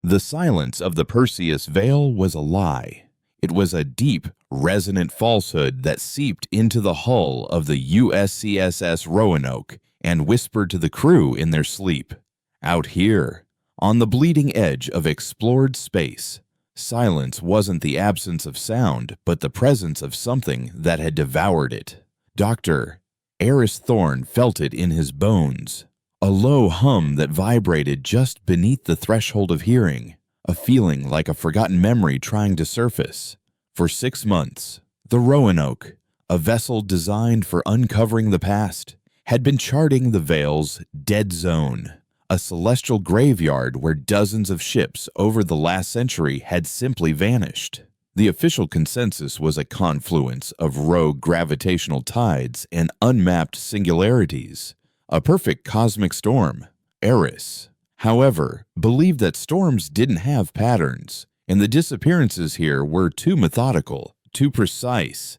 The silence of the Perseus Veil was a lie. It was a deep, resonant falsehood that seeped into the hull of the USCSS Roanoke and whispered to the crew in their sleep. Out here, on the bleeding edge of explored space, silence wasn't the absence of sound, but the presence of something that had devoured it. Dr. Eris Thorne felt it in his bones, a low hum that vibrated just beneath the threshold of hearing, a feeling like a forgotten memory trying to surface. For 6 months, the Roanoke, a vessel designed for uncovering the past, had been charting the Veil's dead zone, a celestial graveyard where dozens of ships over the last century had simply vanished. The official consensus was a confluence of rogue gravitational tides and unmapped singularities, a perfect cosmic storm. Eris, however, believed that storms didn't have patterns, and the disappearances here were too methodical, too precise.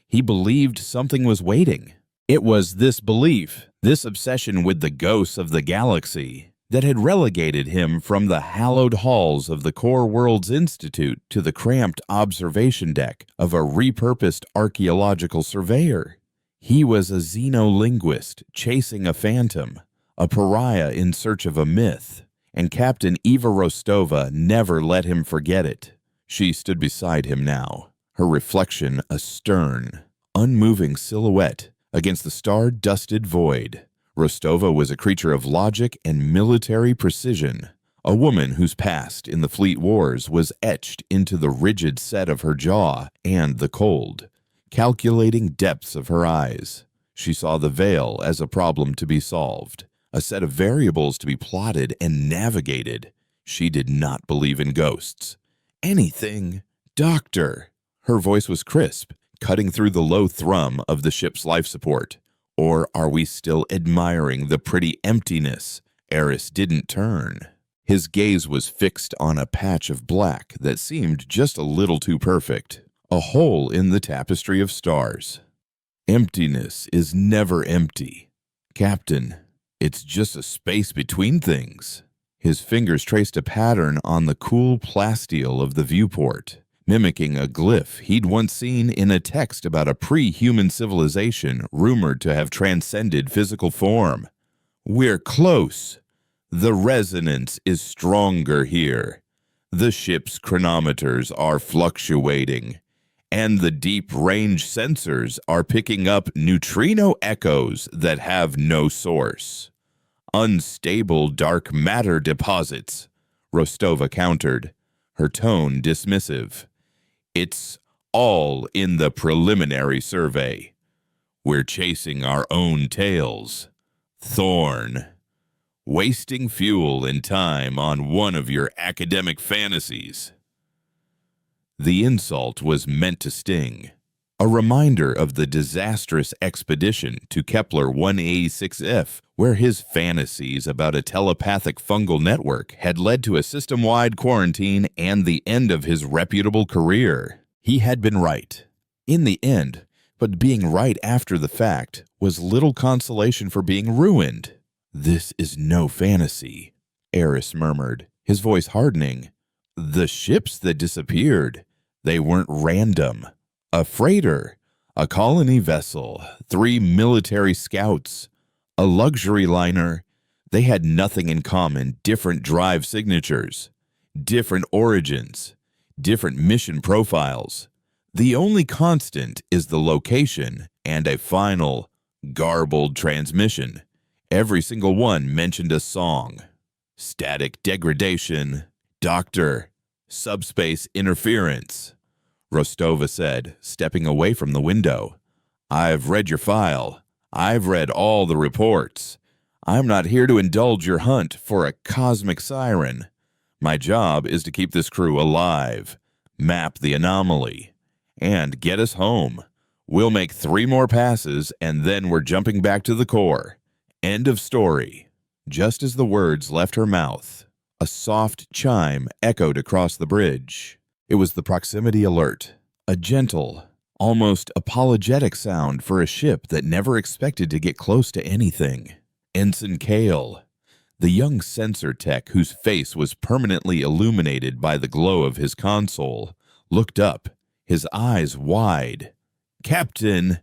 He believed something was waiting. It was this belief, this obsession with the ghosts of the galaxy, that had relegated him from the hallowed halls of the Core Worlds Institute to the cramped observation deck of a repurposed archaeological surveyor. He was a xenolinguist chasing a phantom, a pariah in search of a myth, and Captain Eva Rostova never let him forget it. She stood beside him now, her reflection a stern, unmoving silhouette against the star-dusted void. Rostova was a creature of logic and military precision, a woman whose past in the Fleet Wars was etched into the rigid set of her jaw and the cold, calculating depths of her eyes. She saw the Veil as a problem to be solved, a set of variables to be plotted and navigated. She did not believe in ghosts. Anything, Doctor. Her voice was crisp, cutting through the low thrum of the ship's life support. Or are we still admiring the pretty emptiness? Eris didn't turn. His gaze was fixed on a patch of black that seemed just a little too perfect, a hole in the tapestry of stars. Emptiness is never empty, Captain. It's just a space between things. His fingers traced a pattern on the cool plasteel of the viewport, mimicking a glyph he'd once seen in a text about a pre-human civilization rumored to have transcended physical form. We're close. The resonance is stronger here. The ship's chronometers are fluctuating, and the deep-range sensors are picking up neutrino echoes that have no source. Unstable dark matter deposits, Rostova countered, her tone dismissive. It's all in the preliminary survey. We're chasing our own tails. Thorne, wasting fuel and time on one of your academic fantasies. The insult was meant to sting, a reminder of the disastrous expedition to Kepler 186f, where his fantasies about a telepathic fungal network had led to a system-wide quarantine and the end of his reputable career. He had been right, in the end, but being right after the fact was little consolation for being ruined. This is no fantasy, Eris murmured, his voice hardening. The ships that disappeared, they weren't random. A freighter, a colony vessel, 3 military scouts, a luxury liner. They had nothing in common, different drive signatures, different origins, different mission profiles. The only constant is the location and a final, garbled transmission. Every single one mentioned a song. Static degradation, Doctor, subspace interference. Rostova said, stepping away from the window. I've read your file. I've read all the reports. I'm not here to indulge your hunt for a cosmic siren. My job is to keep this crew alive, map the anomaly, and get us home. We'll make 3 more passes, and then we're jumping back to the core. End of story. Just as the words left her mouth, a soft chime echoed across the bridge. It was the proximity alert, a gentle, almost apologetic sound for a ship that never expected to get close to anything. Ensign Kale. The young sensor tech, whose face was permanently illuminated by the glow of his console, looked up, his eyes wide. "Captain,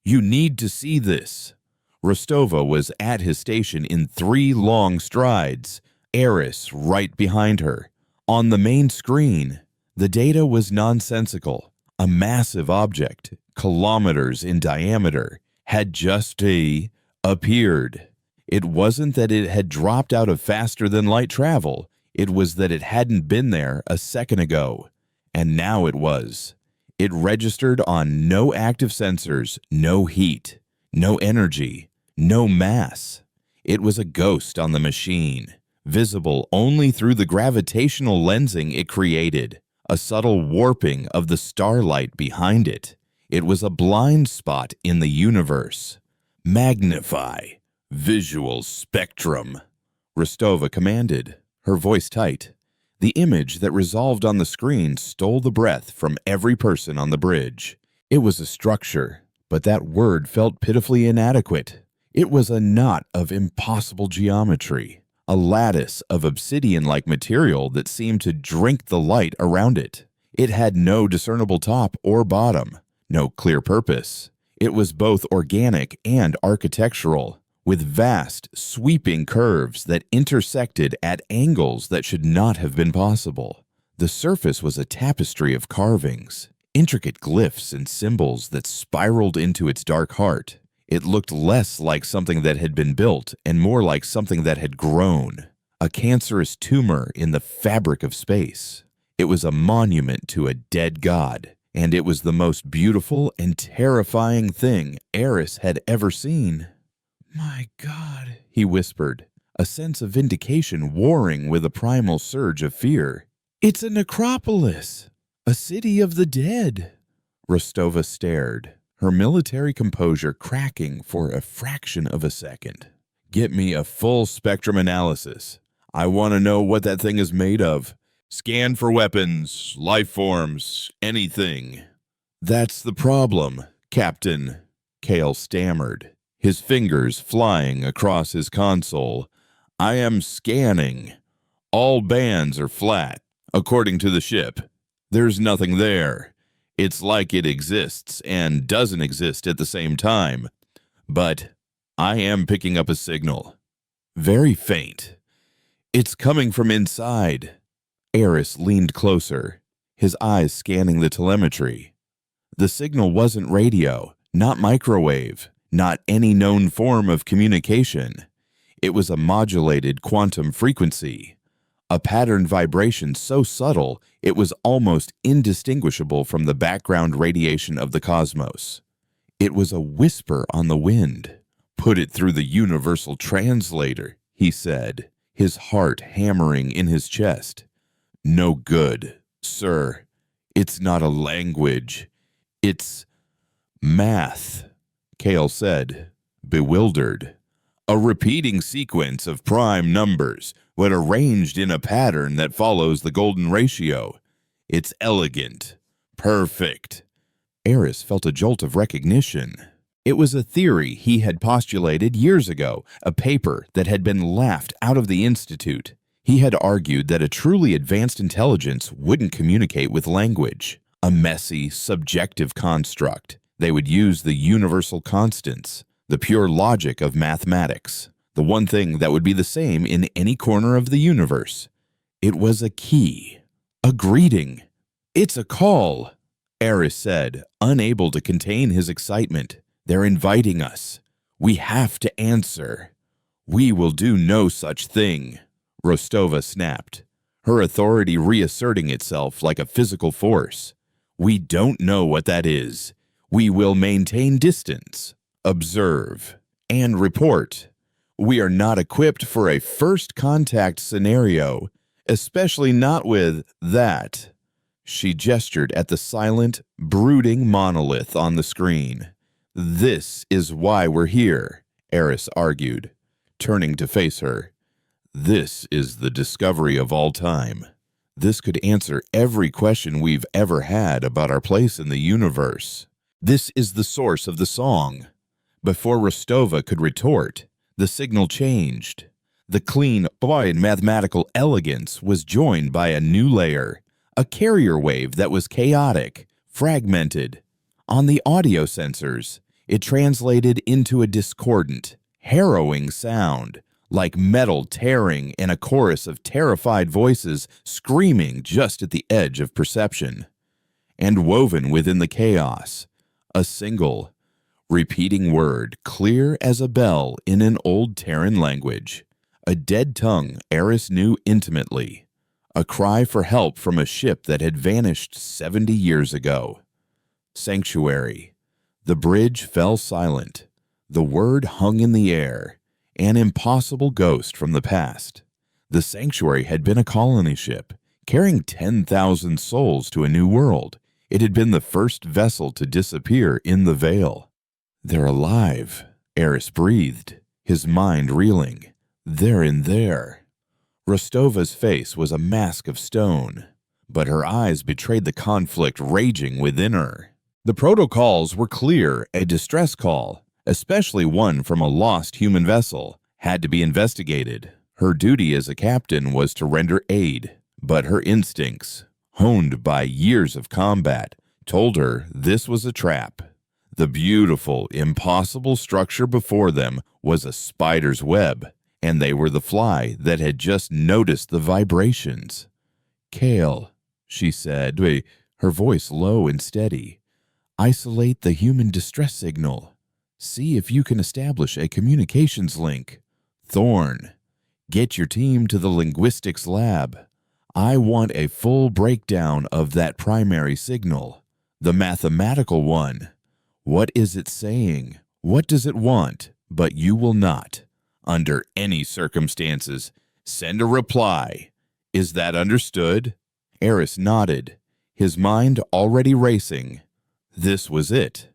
you need to see this." Rostova was at his station in 3 long strides, Eris right behind her. On the main screen, the data was nonsensical. A massive object, kilometers in diameter, had just appeared. It wasn't that it had dropped out of faster-than-light travel. It was that it hadn't been there a second ago. And now it was. It registered on no active sensors, no heat, no energy, no mass. It was a ghost on the machine, visible only through the gravitational lensing it created, a subtle warping of the starlight behind it. It was a blind spot in the universe. "Magnify. Visual spectrum," Rostova commanded, her voice tight. The image that resolved on the screen stole the breath from every person on the bridge. It was a structure, but that word felt pitifully inadequate. It was a knot of impossible geometry, a lattice of obsidian-like material that seemed to drink the light around it. It had no discernible top or bottom, no clear purpose. It was both organic and architectural, with vast, sweeping curves that intersected at angles that should not have been possible. The surface was a tapestry of carvings, intricate glyphs and symbols that spiraled into its dark heart. It looked less like something that had been built and more like something that had grown, a cancerous tumor in the fabric of space. It was a monument to a dead god, and it was the most beautiful and terrifying thing Eris had ever seen. "My God," he whispered, a sense of vindication warring with a primal surge of fear. "It's a necropolis, a city of the dead." Rostova stared, her military composure cracking for a fraction of a second. "Get me a full spectrum analysis. I want to know what that thing is made of. Scan for weapons, life forms, anything." "That's the problem, Captain," Kale stammered, his fingers flying across his console. "I am scanning. All bands are flat, according to the ship. There's nothing there. It's like it exists and doesn't exist at the same time. But I am picking up a signal. Very faint. It's coming from inside." Eris leaned closer, his eyes scanning the telemetry. The signal wasn't radio, not microwave, not any known form of communication. It was a modulated quantum frequency, a pattern vibration so subtle it was almost indistinguishable from the background radiation of the cosmos. It was a whisper on the wind. "Put it through the universal translator," he said, his heart hammering in his chest. "No good, sir. It's not a language. It's math," Kale said, bewildered. "A repeating sequence of prime numbers, when arranged in a pattern that follows the golden ratio. It's elegant. Perfect." Eris felt a jolt of recognition. It was a theory he had postulated years ago, a paper that had been laughed out of the Institute. He had argued that a truly advanced intelligence wouldn't communicate with language, a messy, subjective construct. They would use the universal constants, the pure logic of mathematics, the one thing that would be the same in any corner of the universe. It was a key, a greeting. "It's a call," Eris said, unable to contain his excitement. "They're inviting us. We have to answer." "We will do no such thing," Rostova snapped, her authority reasserting itself like a physical force. "We don't know what that is. We will maintain distance, observe, and report. We are not equipped for a first contact scenario, especially not with that." She gestured at the silent, brooding monolith on the screen. "This is why we're here," Eris argued, turning to face her. "This is the discovery of all time. This could answer every question we've ever had about our place in the universe. This is the source of the song." Before Rostova could retort, the signal changed. The clean, and mathematical elegance was joined by a new layer, a carrier wave that was chaotic, fragmented. On the audio sensors, it translated into a discordant, harrowing sound, like metal tearing and a chorus of terrified voices screaming just at the edge of perception. And woven within the chaos, a single, repeating word clear as a bell in an old Terran language, a dead tongue Eris knew intimately, a cry for help from a ship that had vanished 70 years ago. Sanctuary. The bridge fell silent. The word hung in the air, an impossible ghost from the past. The Sanctuary had been a colony ship, carrying 10,000 souls to a new world. It had been the first vessel to disappear in the Veil. "They're alive," Eris breathed, his mind reeling. "They're in there." Rostova's face was a mask of stone, but her eyes betrayed the conflict raging within her. The protocols were clear. A distress call, especially one from a lost human vessel, had to be investigated. Her duty as a captain was to render aid, but her instincts, honed by years of combat, told her this was a trap. The beautiful, impossible structure before them was a spider's web, and they were the fly that had just noticed the vibrations. "Kale," she said, her voice low and steady, "isolate the human distress signal. See if you can establish a communications link. Thorn, get your team to the linguistics lab. I want a full breakdown of that primary signal, the mathematical one. What is it saying? What does it want? But you will not, under any circumstances, send a reply. Is that understood?" Eris nodded, his mind already racing. This was it,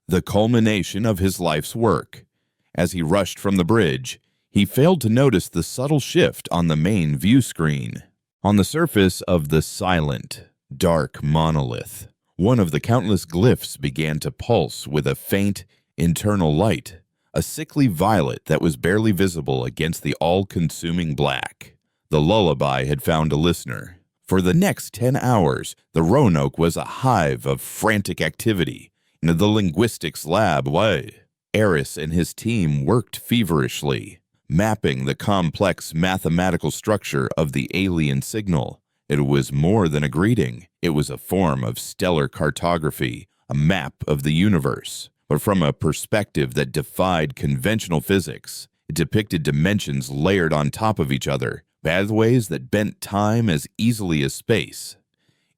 the culmination of his life's work. As he rushed from the bridge, he failed to notice the subtle shift on the main view screen. On the surface of the silent, dark monolith, one of the countless glyphs began to pulse with a faint, internal light, a sickly violet that was barely visible against the all-consuming black. The lullaby had found a listener. For the next 10 hours, the Roanoke was a hive of frantic activity. In the linguistics lab, Eris and his team worked feverishly, mapping the complex mathematical structure of the alien signal. It was more than a greeting. It was a form of stellar cartography, a map of the universe, but from a perspective that defied conventional physics. It depicted dimensions layered on top of each other, pathways that bent time as easily as space.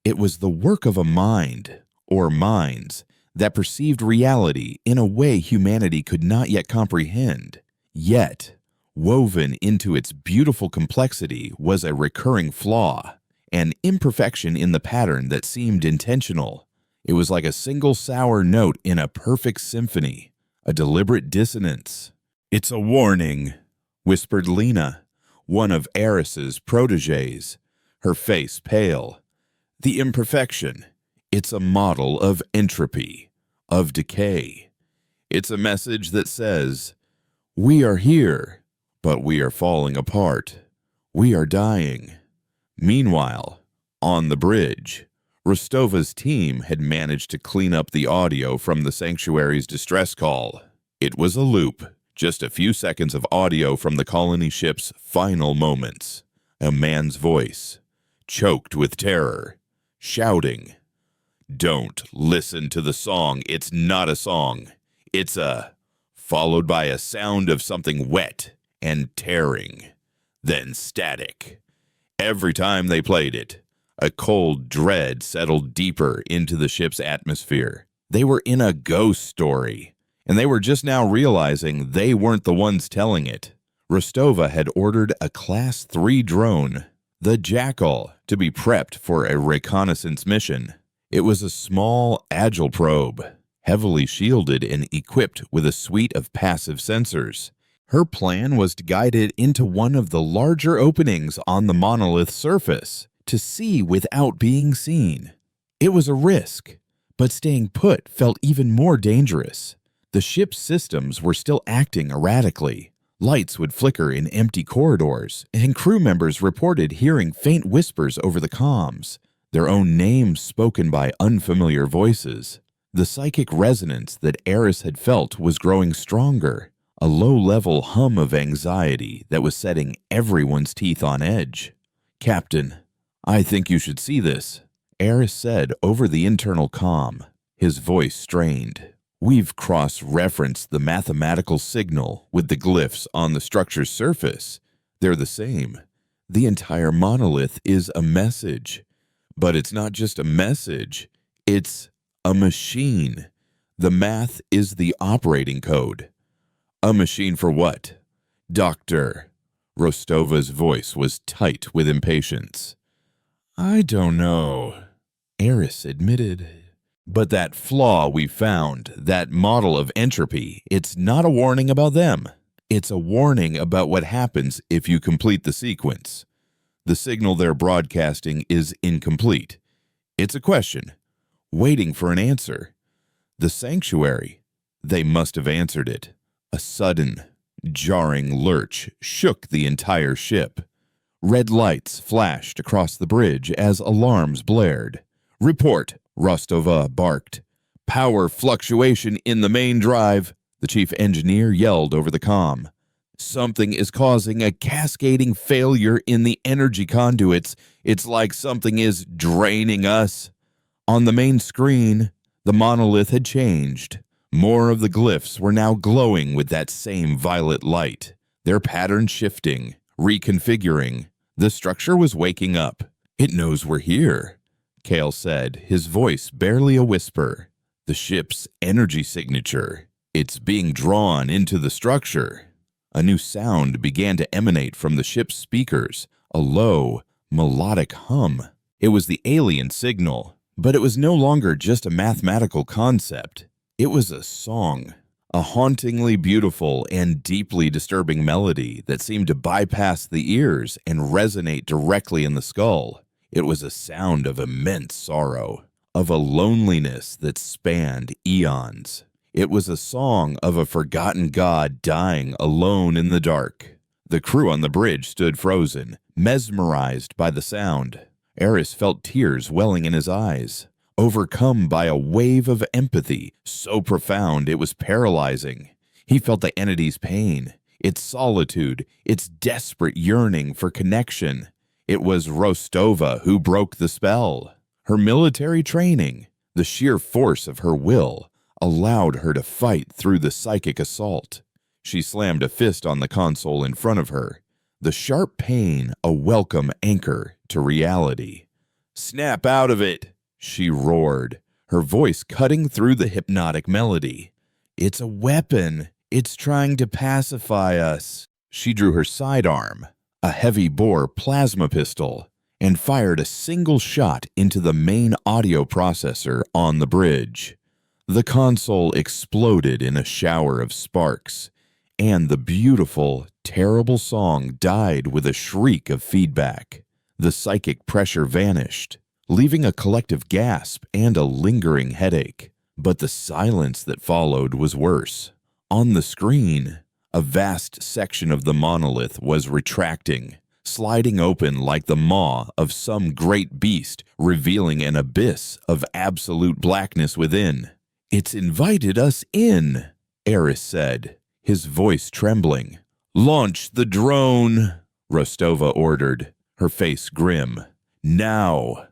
It was the work of a mind, or minds, that perceived reality in a way humanity could not yet comprehend. Yet, woven into its beautiful complexity was a recurring flaw, an imperfection in the pattern that seemed intentional. It was like a single sour note in a perfect symphony, a deliberate dissonance. "It's a warning," whispered Lena, one of Eris's protégés, her face pale. "The imperfection. It's a model of entropy, of decay. It's a message that says, we are here, but we are falling apart. We are dying." Meanwhile, on the bridge, Rostova's team had managed to clean up the audio from the Sanctuary's distress call. It was a loop, just a few seconds of audio from the colony ship's final moments. A man's voice, choked with terror, shouting, "Don't listen to the song. It's not a song. It's a..." followed by a sound of something wet and tearing, then static. Every time they played it, a cold dread settled deeper into the ship's atmosphere. They were in a ghost story, and they were just now realizing they weren't the ones telling it. Rostova had ordered a Class 3 drone, the Jackal, to be prepped for a reconnaissance mission. It was a small, agile probe, heavily shielded and equipped with a suite of passive sensors. Her plan was to guide it into one of the larger openings on the monolith's surface, to see without being seen. It was a risk, but staying put felt even more dangerous. The ship's systems were still acting erratically, Lights would flicker in empty corridors, and crew members reported hearing faint whispers over the comms, their own names spoken by unfamiliar voices. The psychic resonance that Eris had felt was growing stronger, a low-level hum of anxiety that was setting everyone's teeth on edge. "Captain, I think you should see this," Eris said over the internal comm, his voice strained. "We've cross-referenced the mathematical signal with the glyphs on the structure's surface. They're the same. The entire monolith is a message. But it's not just a message, it's a machine. The math is the operating code." "A machine for what, Doctor?" Rostova's voice was tight with impatience. "I don't know," Eris admitted. "But that flaw we found, that model of entropy, it's not a warning about them. It's a warning about what happens if you complete the sequence. The signal they're broadcasting is incomplete. It's a question, waiting for an answer. The sanctuary, they must have answered it." A sudden, jarring lurch shook the entire ship. Red lights flashed across the bridge as alarms blared. "Report," Rostova barked. "Power fluctuation in the main drive," the chief engineer yelled over the comm. "Something is causing a cascading failure in the energy conduits. It's like something is draining us." On the main screen, the monolith had changed. More of the glyphs were now glowing with that same violet light, their pattern shifting, reconfiguring. The structure was waking up. "It knows we're here," Kale said, his voice barely a whisper. "The ship's energy signature. It's being drawn into the structure." A new sound began to emanate from the ship's speakers, a low, melodic hum. It was the alien signal, but it was no longer just a mathematical concept. It was a song, a hauntingly beautiful and deeply disturbing melody that seemed to bypass the ears and resonate directly in the skull. It was a sound of immense sorrow, of a loneliness that spanned eons. It was a song of a forgotten god dying alone in the dark. The crew on the bridge stood frozen, mesmerized by the sound. Eris felt tears welling in his eyes, overcome by a wave of empathy so profound it was paralyzing. He felt the entity's pain, its solitude, its desperate yearning for connection. It was Rostova who broke the spell. Her military training, the sheer force of her will, allowed her to fight through the psychic assault. She slammed a fist on the console in front of her, the sharp pain a welcome anchor to reality. "Snap out of it," she roared, her voice cutting through the hypnotic melody. "It's a weapon. It's trying to pacify us." She drew her sidearm, a heavy-bore plasma pistol, and fired a single shot into the main audio processor on the bridge. The console exploded in a shower of sparks, and the beautiful, terrible song died with a shriek of feedback. The psychic pressure vanished, leaving a collective gasp and a lingering headache. But the silence that followed was worse. On the screen, a vast section of the monolith was retracting, sliding open like the maw of some great beast, revealing an abyss of absolute blackness within. "It's invited us in," Eris said, his voice trembling. "Launch the drone," Rostova ordered, her face grim. "Now."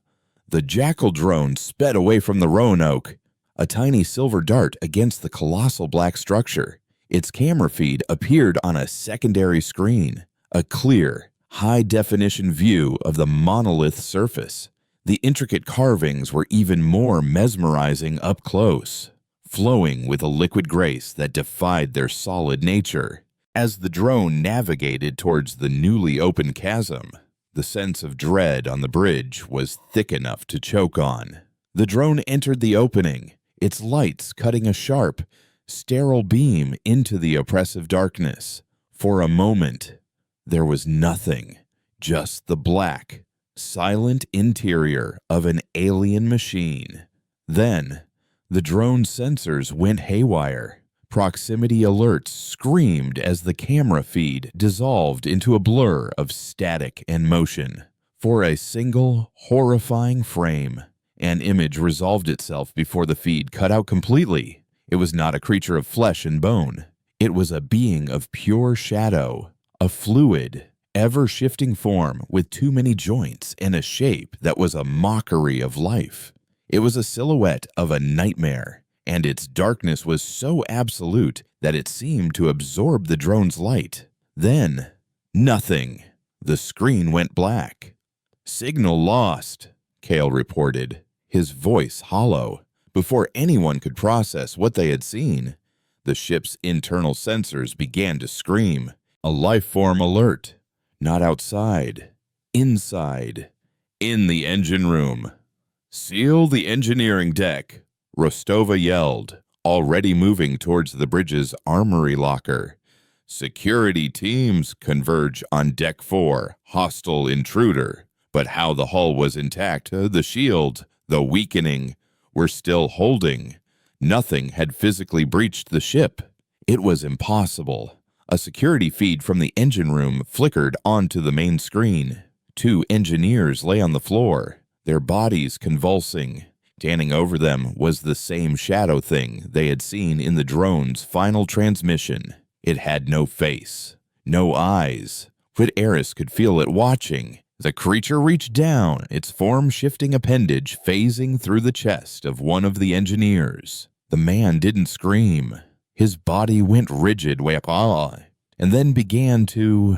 The jackal drone sped away from the Roanoke, a tiny silver dart against the colossal black structure. Its camera feed appeared on a secondary screen, a clear, high-definition view of the monolith's surface. The intricate carvings were even more mesmerizing up close, flowing with a liquid grace that defied their solid nature. As the drone navigated towards the newly opened chasm, the sense of dread on the bridge was thick enough to choke on. The drone entered the opening, its lights cutting a sharp, sterile beam into the oppressive darkness. For a moment, there was nothing, just the black, silent interior of an alien machine. Then, the drone's sensors went haywire. Proximity alerts screamed as the camera feed dissolved into a blur of static and motion. For a single, horrifying frame, an image resolved itself before the feed cut out completely. It was not a creature of flesh and bone. It was a being of pure shadow, a fluid, ever-shifting form with too many joints and a shape that was a mockery of life. It was a silhouette of a nightmare, and its darkness was so absolute that it seemed to absorb the drone's light. Then, nothing. The screen went black. "Signal lost," Kale reported, his voice hollow. Before anyone could process what they had seen, the ship's internal sensors began to scream. A life form alert. Not outside. Inside. In the engine room. "Seal the engineering deck," Rostova yelled, already moving towards the bridge's armory locker. "Security teams converge on Deck 4, hostile intruder." But how the hull was intact, the shield, the weakening, were still holding. Nothing had physically breached the ship. It was impossible. A security feed from the engine room flickered onto the main screen. 2 engineers lay on the floor, their bodies convulsing. Standing over them was the same shadow thing they had seen in the drone's final transmission. It had no face, no eyes, but Eris could feel it watching. The creature reached down, its form-shifting appendage phasing through the chest of one of the engineers. The man didn't scream. His body went rigid, and then began to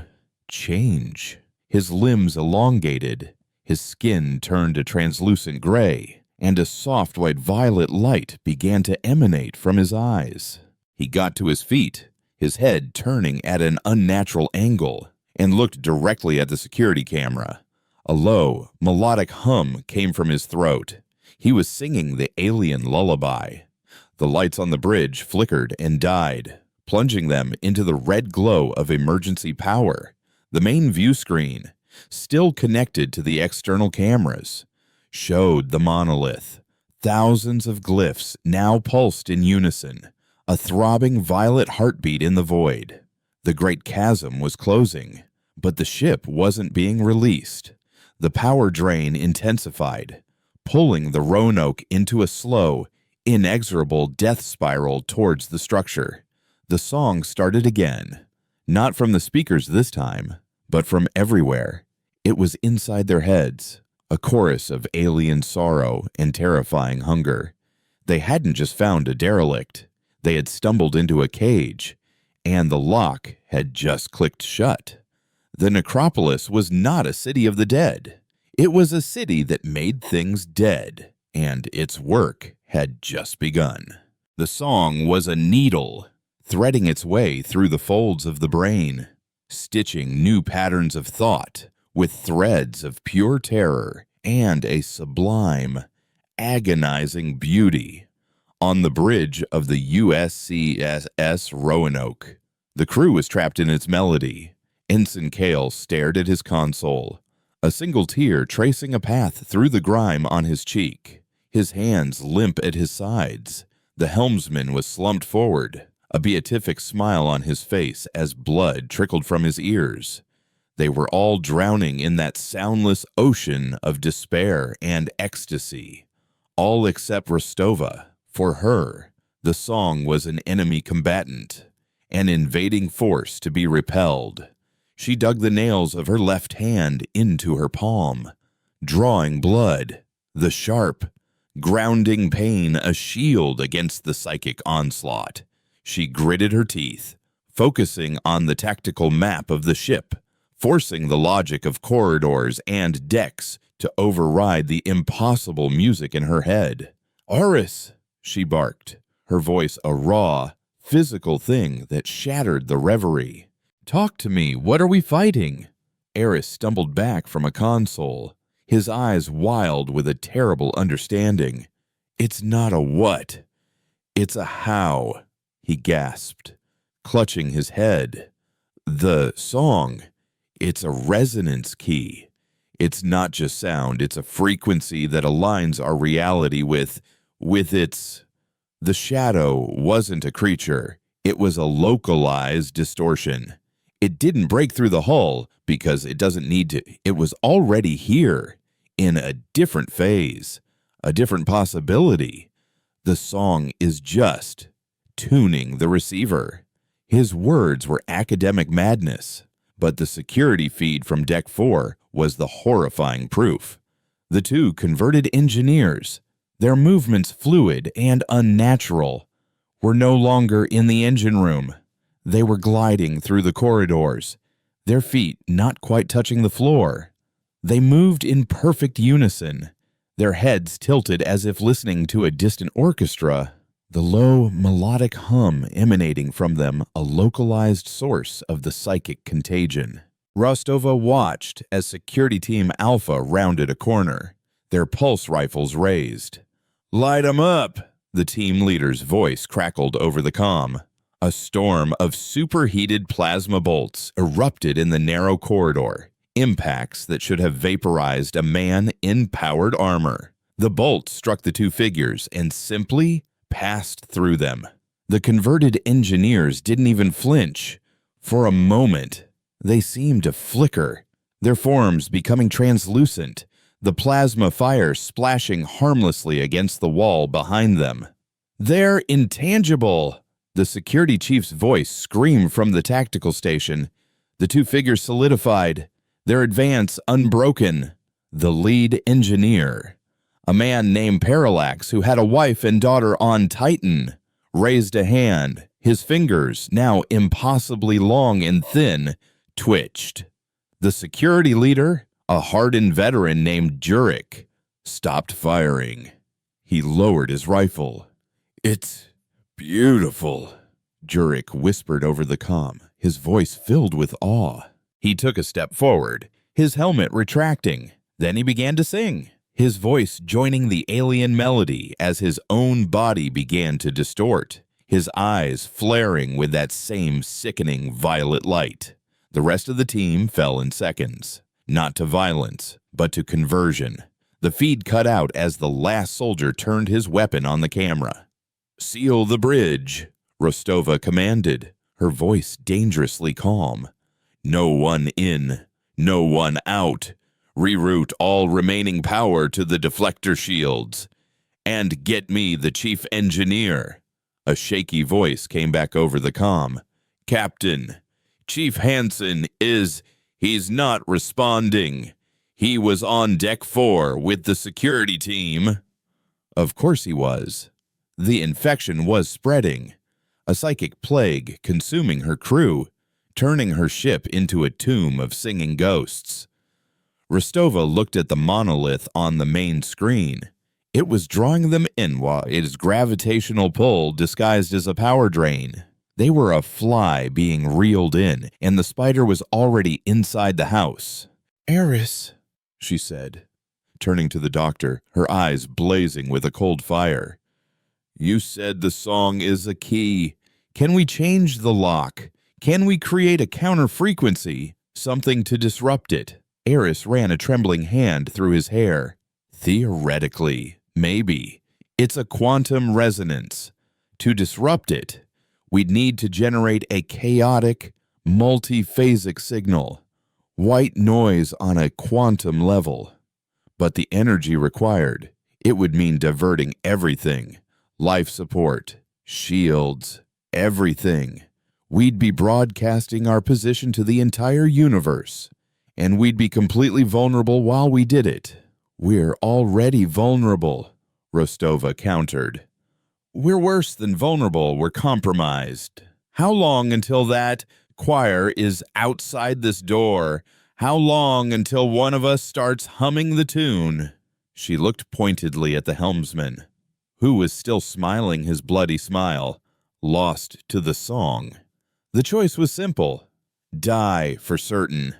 change. His limbs elongated, his skin turned a translucent gray, and a soft white-violet light began to emanate from his eyes. He got to his feet, his head turning at an unnatural angle, and looked directly at the security camera. A low, melodic hum came from his throat. He was singing the alien lullaby. The lights on the bridge flickered and died, plunging them into the red glow of emergency power. The main view screen, still connected to the external cameras, showed the monolith. Thousands of glyphs now pulsed in unison, a throbbing violet heartbeat in the void. The great chasm was closing, but the ship wasn't being released. The power drain intensified, pulling the Roanoke into a slow, inexorable death spiral towards the structure. The song started again, not from the speakers this time, but from everywhere. It was inside their heads, a chorus of alien sorrow and terrifying hunger. They hadn't just found a derelict. They had stumbled into a cage, and the lock had just clicked shut. The necropolis was not a city of the dead. It was a city that made things dead, and its work had just begun. The song was a needle, threading its way through the folds of the brain, stitching new patterns of thought with threads of pure terror and a sublime, agonizing beauty. On the bridge of the USCSS Roanoke, the crew was trapped in its melody. Ensign Kale stared at his console, a single tear tracing a path through the grime on his cheek, his hands limp at his sides. The helmsman was slumped forward, a beatific smile on his face as blood trickled from his ears. They were all drowning in that soundless ocean of despair and ecstasy, all except Rostova. For her, the song was an enemy combatant, an invading force to be repelled. She dug the nails of her left hand into her palm, drawing blood, the sharp, grounding pain a shield against the psychic onslaught. She gritted her teeth, focusing on the tactical map of the ship, forcing the logic of corridors and decks to override the impossible music in her head. "Oris!" she barked, her voice a raw, physical thing that shattered the reverie. "Talk to me, what are we fighting?" Eris stumbled back from a console, his eyes wild with a terrible understanding. "It's not a what, it's a how," he gasped, clutching his head. "The song, it's a resonance key. It's not just sound, it's a frequency that aligns our reality with its The shadow wasn't a creature. It was a localized distortion. It didn't break through the hull because it doesn't need to. It was already here, in a different phase, a different possibility. The song is just tuning the receiver. His words were academic madness, but the security feed from Deck 4 was the horrifying proof. The two converted engineers, their movements fluid and unnatural, were no longer in the engine room. They were gliding through the corridors, their feet not quite touching the floor. They moved in perfect unison, their heads tilted as if listening to a distant orchestra, the low, melodic hum emanating from them a localized source of the psychic contagion. Rostova watched as Security Team Alpha rounded a corner, their pulse rifles raised. "Light 'em up!" The team leader's voice crackled over the comm. A storm of superheated plasma bolts erupted in the narrow corridor, impacts that should have vaporized a man in powered armor. The bolts struck the two figures and simply passed through them. The converted engineers didn't even flinch. For a moment, they seemed to flicker, their forms becoming translucent, the plasma fire splashing harmlessly against the wall behind them. "They're intangible!" The security chief's voice screamed from the tactical station. The two figures solidified, their advance unbroken. The lead engineer, a man named Parallax who had a wife and daughter on Titan, raised a hand. His fingers, now impossibly long and thin, twitched. The security leader, a hardened veteran named Jurek, stopped firing. He lowered his rifle. "It's beautiful," Jurek whispered over the comm, his voice filled with awe. He took a step forward, his helmet retracting. Then he began to sing, his voice joining the alien melody as his own body began to distort, his eyes flaring with that same sickening violet light. The rest of the team fell in seconds, not to violence, but to conversion. The feed cut out as the last soldier turned his weapon on the camera. "Seal the bridge," Rostova commanded, her voice dangerously calm. "No one in, no one out. Reroute all remaining power to the deflector shields. And get me the chief engineer." A shaky voice came back over the comm. "Captain, Chief Hansen he's not responding. He was on Deck 4 with the security team." Of course he was. The infection was spreading, a psychic plague consuming her crew, turning her ship into a tomb of singing ghosts. Rostova looked at the monolith on the main screen. It was drawing them in while its gravitational pull disguised as a power drain. They were a fly being reeled in, and the spider was already inside the house. "Eris," she said, turning to the doctor, her eyes blazing with a cold fire. "You said the song is a key. Can we change the lock? Can we create a counter-frequency, something to disrupt it?" Eris ran a trembling hand through his hair. "Theoretically, maybe. It's a quantum resonance. To disrupt it, we'd need to generate a chaotic, multi-phasic signal, white noise on a quantum level. But the energy required, it would mean diverting everything, life support, shields, everything. We'd be broadcasting our position to the entire universe, and we'd be completely vulnerable while we did it." "We're already vulnerable," Rostova countered. "We're worse than vulnerable, we're compromised. How long until that choir is outside this door? How long until one of us starts humming the tune?" She looked pointedly at the helmsman, who was still smiling his bloody smile, lost to the song. The choice was simple: die for certain,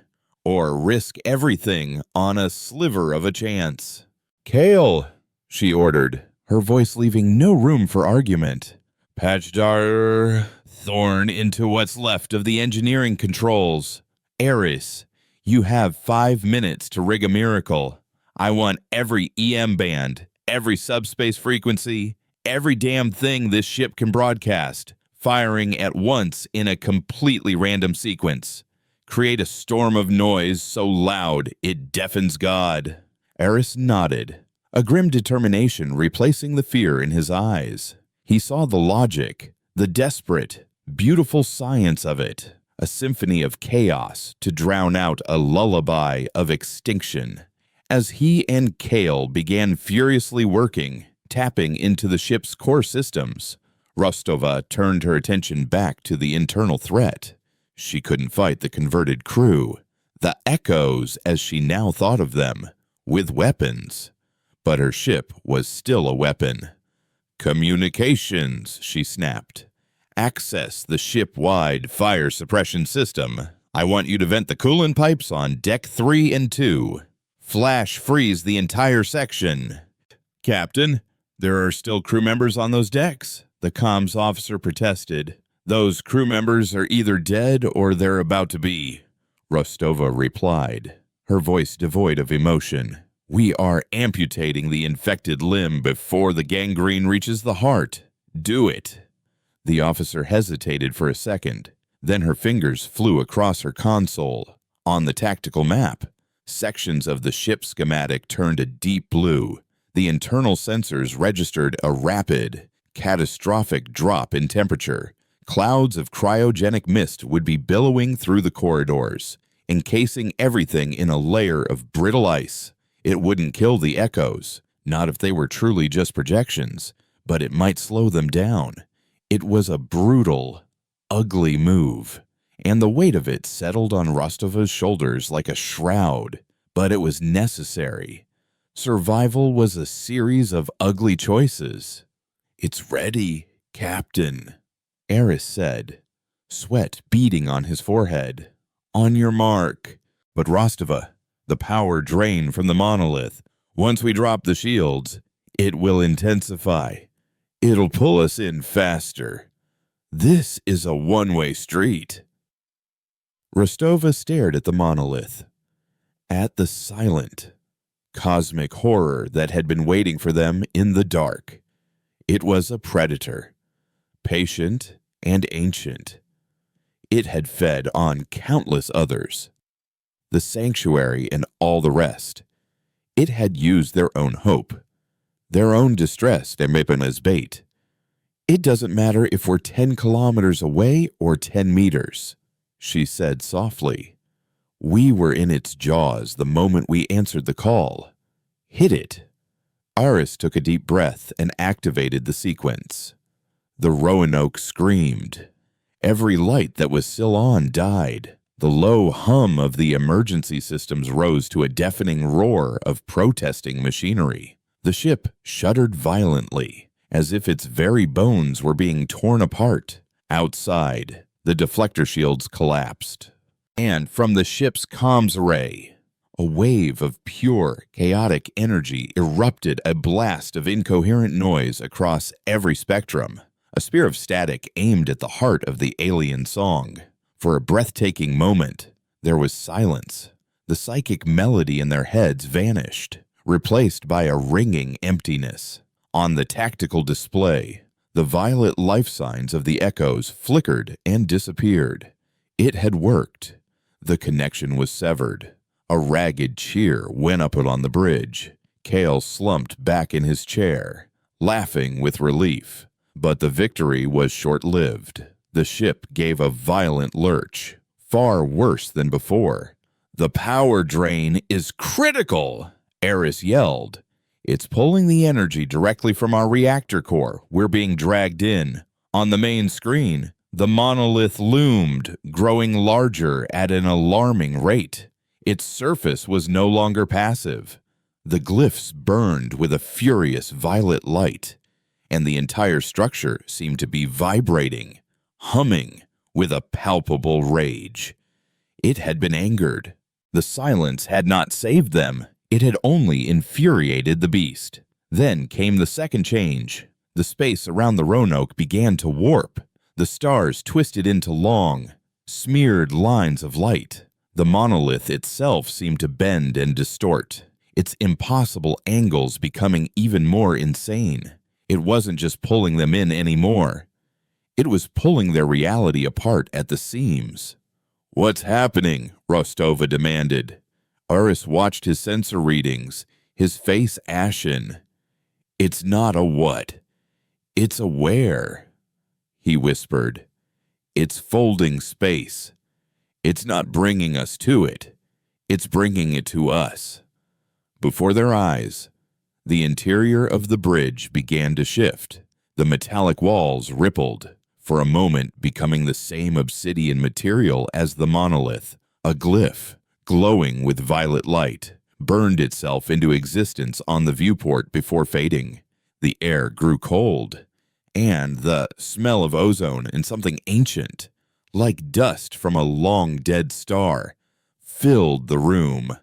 or risk everything on a sliver of a chance. "Kale," she ordered, her voice leaving no room for argument. "Patch our thorn into what's left of the engineering controls. Eris, you have 5 minutes to rig a miracle. I want every EM band, every subspace frequency, every damn thing this ship can broadcast, firing at once in a completely random sequence. Create a storm of noise so loud it deafens God." Eris nodded, a grim determination replacing the fear in his eyes. He saw the logic, the desperate, beautiful science of it, a symphony of chaos to drown out a lullaby of extinction. As he and Kale began furiously working, tapping into the ship's core systems, Rostova turned her attention back to the internal threat. She couldn't fight the converted crew, the Echoes as she now thought of them, with weapons. But her ship was still a weapon. "Communications," she snapped. "Access the ship-wide fire suppression system. I want you to vent the coolant pipes on deck 3 and 2. Flash freeze the entire section." "Captain, there are still crew members on those decks," the comms officer protested. "Those crew members are either dead or they're about to be," Rostova replied, her voice devoid of emotion. "We are amputating the infected limb before the gangrene reaches the heart. Do it." The officer hesitated for a second. Then her fingers flew across her console. On the tactical map, sections of the ship schematic turned a deep blue. The internal sensors registered a rapid, catastrophic drop in temperature. Clouds of cryogenic mist would be billowing through the corridors, encasing everything in a layer of brittle ice. It wouldn't kill the Echoes, not if they were truly just projections, but it might slow them down. It was a brutal, ugly move, and the weight of it settled on Rostova's shoulders like a shroud, but it was necessary. Survival was a series of ugly choices. "It's ready, Captain," Eris said, sweat beading on his forehead. "On your mark." But Rostova, the power drain from the monolith. "Once we drop the shields, it will intensify. It'll pull us in faster. This is a one-way street." Rostova stared at the monolith, at the silent, cosmic horror that had been waiting for them in the dark. It was a predator, patient and ancient. It had fed on countless others, the sanctuary and all the rest. It had used their own hope, their own distress to make them as bait. "It doesn't matter if we're 10 kilometers away or 10 meters, she said softly. "We were in its jaws the moment we answered the call. Hit it." Iris took a deep breath and activated the sequence. The Roanoke screamed. Every light that was still on died. The low hum of the emergency systems rose to a deafening roar of protesting machinery. The ship shuddered violently, as if its very bones were being torn apart. Outside, the deflector shields collapsed, and from the ship's comms array, a wave of pure, chaotic energy erupted, a blast of incoherent noise across every spectrum. A spear of static aimed at the heart of the alien song. For a breathtaking moment, there was silence. The psychic melody in their heads vanished, replaced by a ringing emptiness. On the tactical display, the violet life signs of the Echoes flickered and disappeared. It had worked. The connection was severed. A ragged cheer went up on the bridge. Kale slumped back in his chair, laughing with relief. But the victory was short-lived. The ship gave a violent lurch, far worse than before. "The power drain is critical," Eris yelled. "It's pulling the energy directly from our reactor core. We're being dragged in." On the main screen, the monolith loomed, growing larger at an alarming rate. Its surface was no longer passive. The glyphs burned with a furious violet light, and the entire structure seemed to be vibrating, humming with a palpable rage. It had been angered. The silence had not saved them. It had only infuriated the beast. Then came the second change. The space around the Roanoke began to warp. The stars twisted into long, smeared lines of light. The monolith itself seemed to bend and distort, its impossible angles becoming even more insane. It wasn't just pulling them in anymore. It was pulling their reality apart at the seams. "What's happening?" Rostova demanded. Aris watched his sensor readings, his face ashen. "It's not a what. It's a where," he whispered. "It's folding space. It's not bringing us to it. It's bringing it to us." Before their eyes, the interior of the bridge began to shift. The metallic walls rippled, for a moment becoming the same obsidian material as the monolith. A glyph, glowing with violet light, burned itself into existence on the viewport before fading. The air grew cold, and the smell of ozone and something ancient, like dust from a long-dead star, filled the room.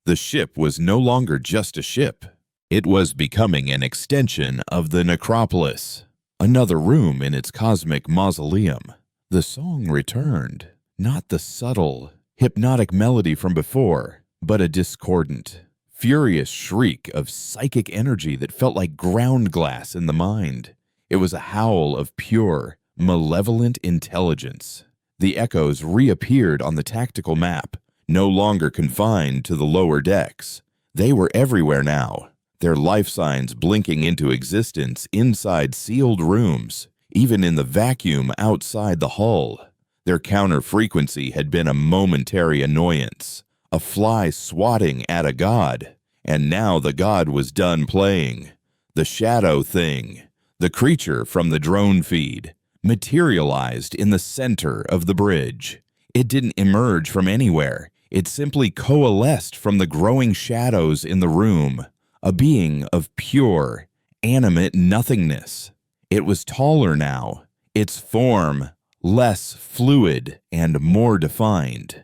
The ship was no longer just a ship. It was becoming an extension of the necropolis, another room in its cosmic mausoleum. The song returned, not the subtle, hypnotic melody from before, but a discordant, furious shriek of psychic energy that felt like ground glass in the mind. It was a howl of pure, malevolent intelligence. The echoes reappeared on the tactical map, no longer confined to the lower decks. They were everywhere now, their life signs blinking into existence inside sealed rooms, even in the vacuum outside the hull. Their counter-frequency had been a momentary annoyance, a fly swatting at a god, and now the god was done playing. The shadow thing, the creature from the drone feed, materialized in the center of the bridge. It didn't emerge from anywhere. It simply coalesced from the growing shadows in the room, a being of pure, animate nothingness. It was taller now, its form less fluid and more defined.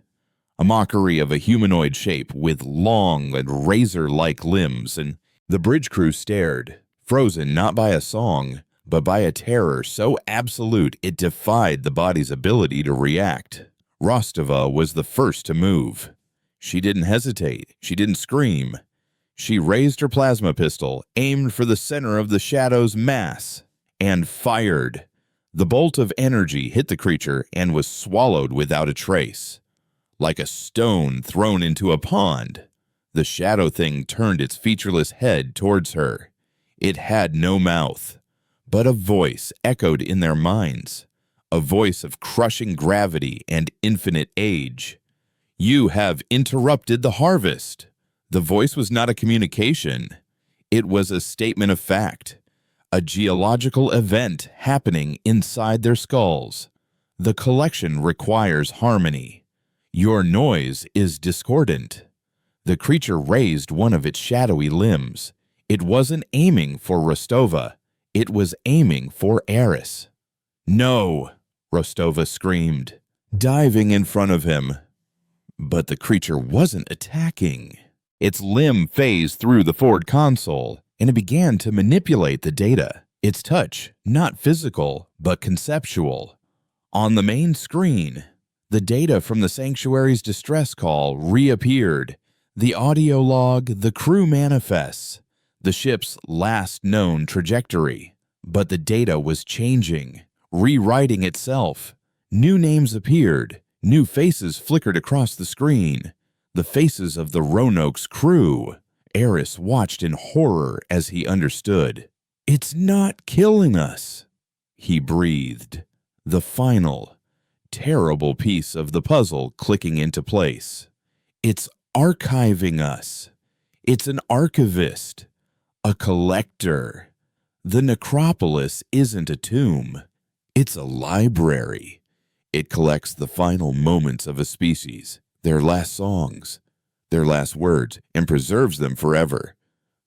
A mockery of a humanoid shape with long and razor-like limbs, and the bridge crew stared, frozen not by a song, but by a terror so absolute it defied the body's ability to react. Rostova was the first to move. She didn't hesitate. She didn't scream. She raised her plasma pistol, aimed for the center of the shadow's mass, and fired. The bolt of energy hit the creature and was swallowed without a trace. Like a stone thrown into a pond, the shadow thing turned its featureless head towards her. It had no mouth, but a voice echoed in their minds, a voice of crushing gravity and infinite age. "You have interrupted the harvest." The voice was not a communication. It was a statement of fact, a geological event happening inside their skulls. The collection requires harmony. Your noise is discordant. The creature raised one of its shadowy limbs. It wasn't aiming for Rostova. It was aiming for Aris. "No!" Rostova screamed, diving in front of him. But the creature wasn't attacking. Its limb phased through the forward console, and it began to manipulate the data. Its touch, not physical, but conceptual. On the main screen, the data from the Sanctuary's distress call reappeared. The audio log, the crew manifests, the ship's last known trajectory. But the data was changing, rewriting itself. New names appeared. New faces flickered across the screen. The faces of the Roanoke's crew. Aris watched in horror as he understood. "It's not killing us," he breathed. The final, terrible piece of the puzzle clicking into place. "It's archiving us. It's an archivist, a collector. The necropolis isn't a tomb. It's a library. It collects the final moments of a species, their last songs, their last words, and preserves them forever.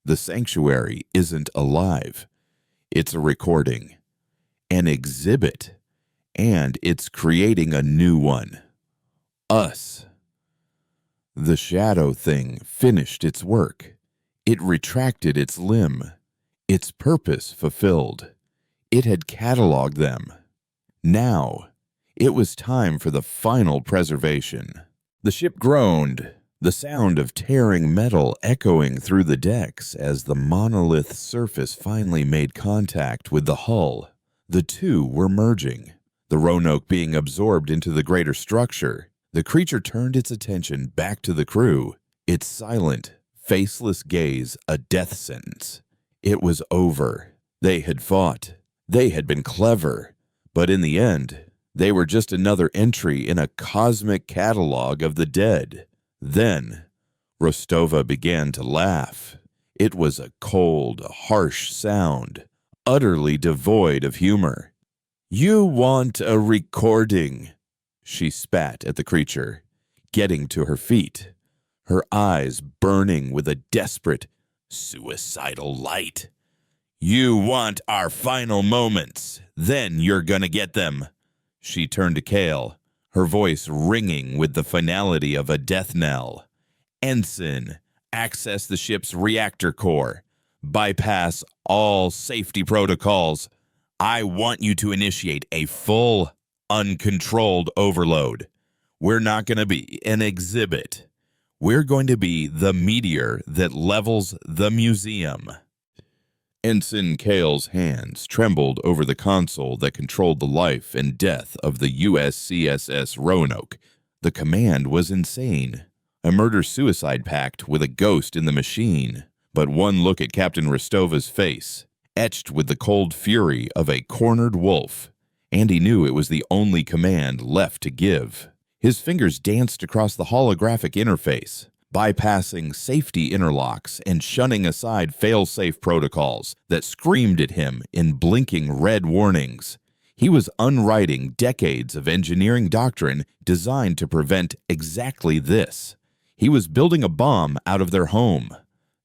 The sanctuary isn't alive. It's a recording, an exhibit, and it's creating a new one. Us." The shadow thing finished its work. It retracted its limb, its purpose fulfilled. It had cataloged them. Now, it was time for the final preservation. The ship groaned, the sound of tearing metal echoing through the decks as the monolith's surface finally made contact with the hull. The two were merging, the Roanoke being absorbed into the greater structure. The creature turned its attention back to the crew, its silent, faceless gaze a death sentence. It was over. They had fought. They had been clever. But in the end, they were just another entry in a cosmic catalog of the dead. Then, Rostova began to laugh. It was a cold, harsh sound, utterly devoid of humor. "You want a recording," she spat at the creature, getting to her feet, her eyes burning with a desperate, suicidal light. "You want our final moments, then you're gonna get them." She turned to Kale, her voice ringing with the finality of a death knell. "Ensign, access the ship's reactor core. Bypass all safety protocols. I want you to initiate a full, uncontrolled overload. We're not going to be an exhibit. We're going to be the meteor that levels the museum." Ensign Kale's hands trembled over the console that controlled the life and death of the USCSS Roanoke. The command was insane, a murder-suicide pact with a ghost in the machine. But one look at Captain Rostova's face, etched with the cold fury of a cornered wolf, and he knew it was the only command left to give. His fingers danced across the holographic interface, bypassing safety interlocks and shunning aside fail-safe protocols that screamed at him in blinking red warnings. He was unwriting decades of engineering doctrine designed to prevent exactly this. He was building a bomb out of their home.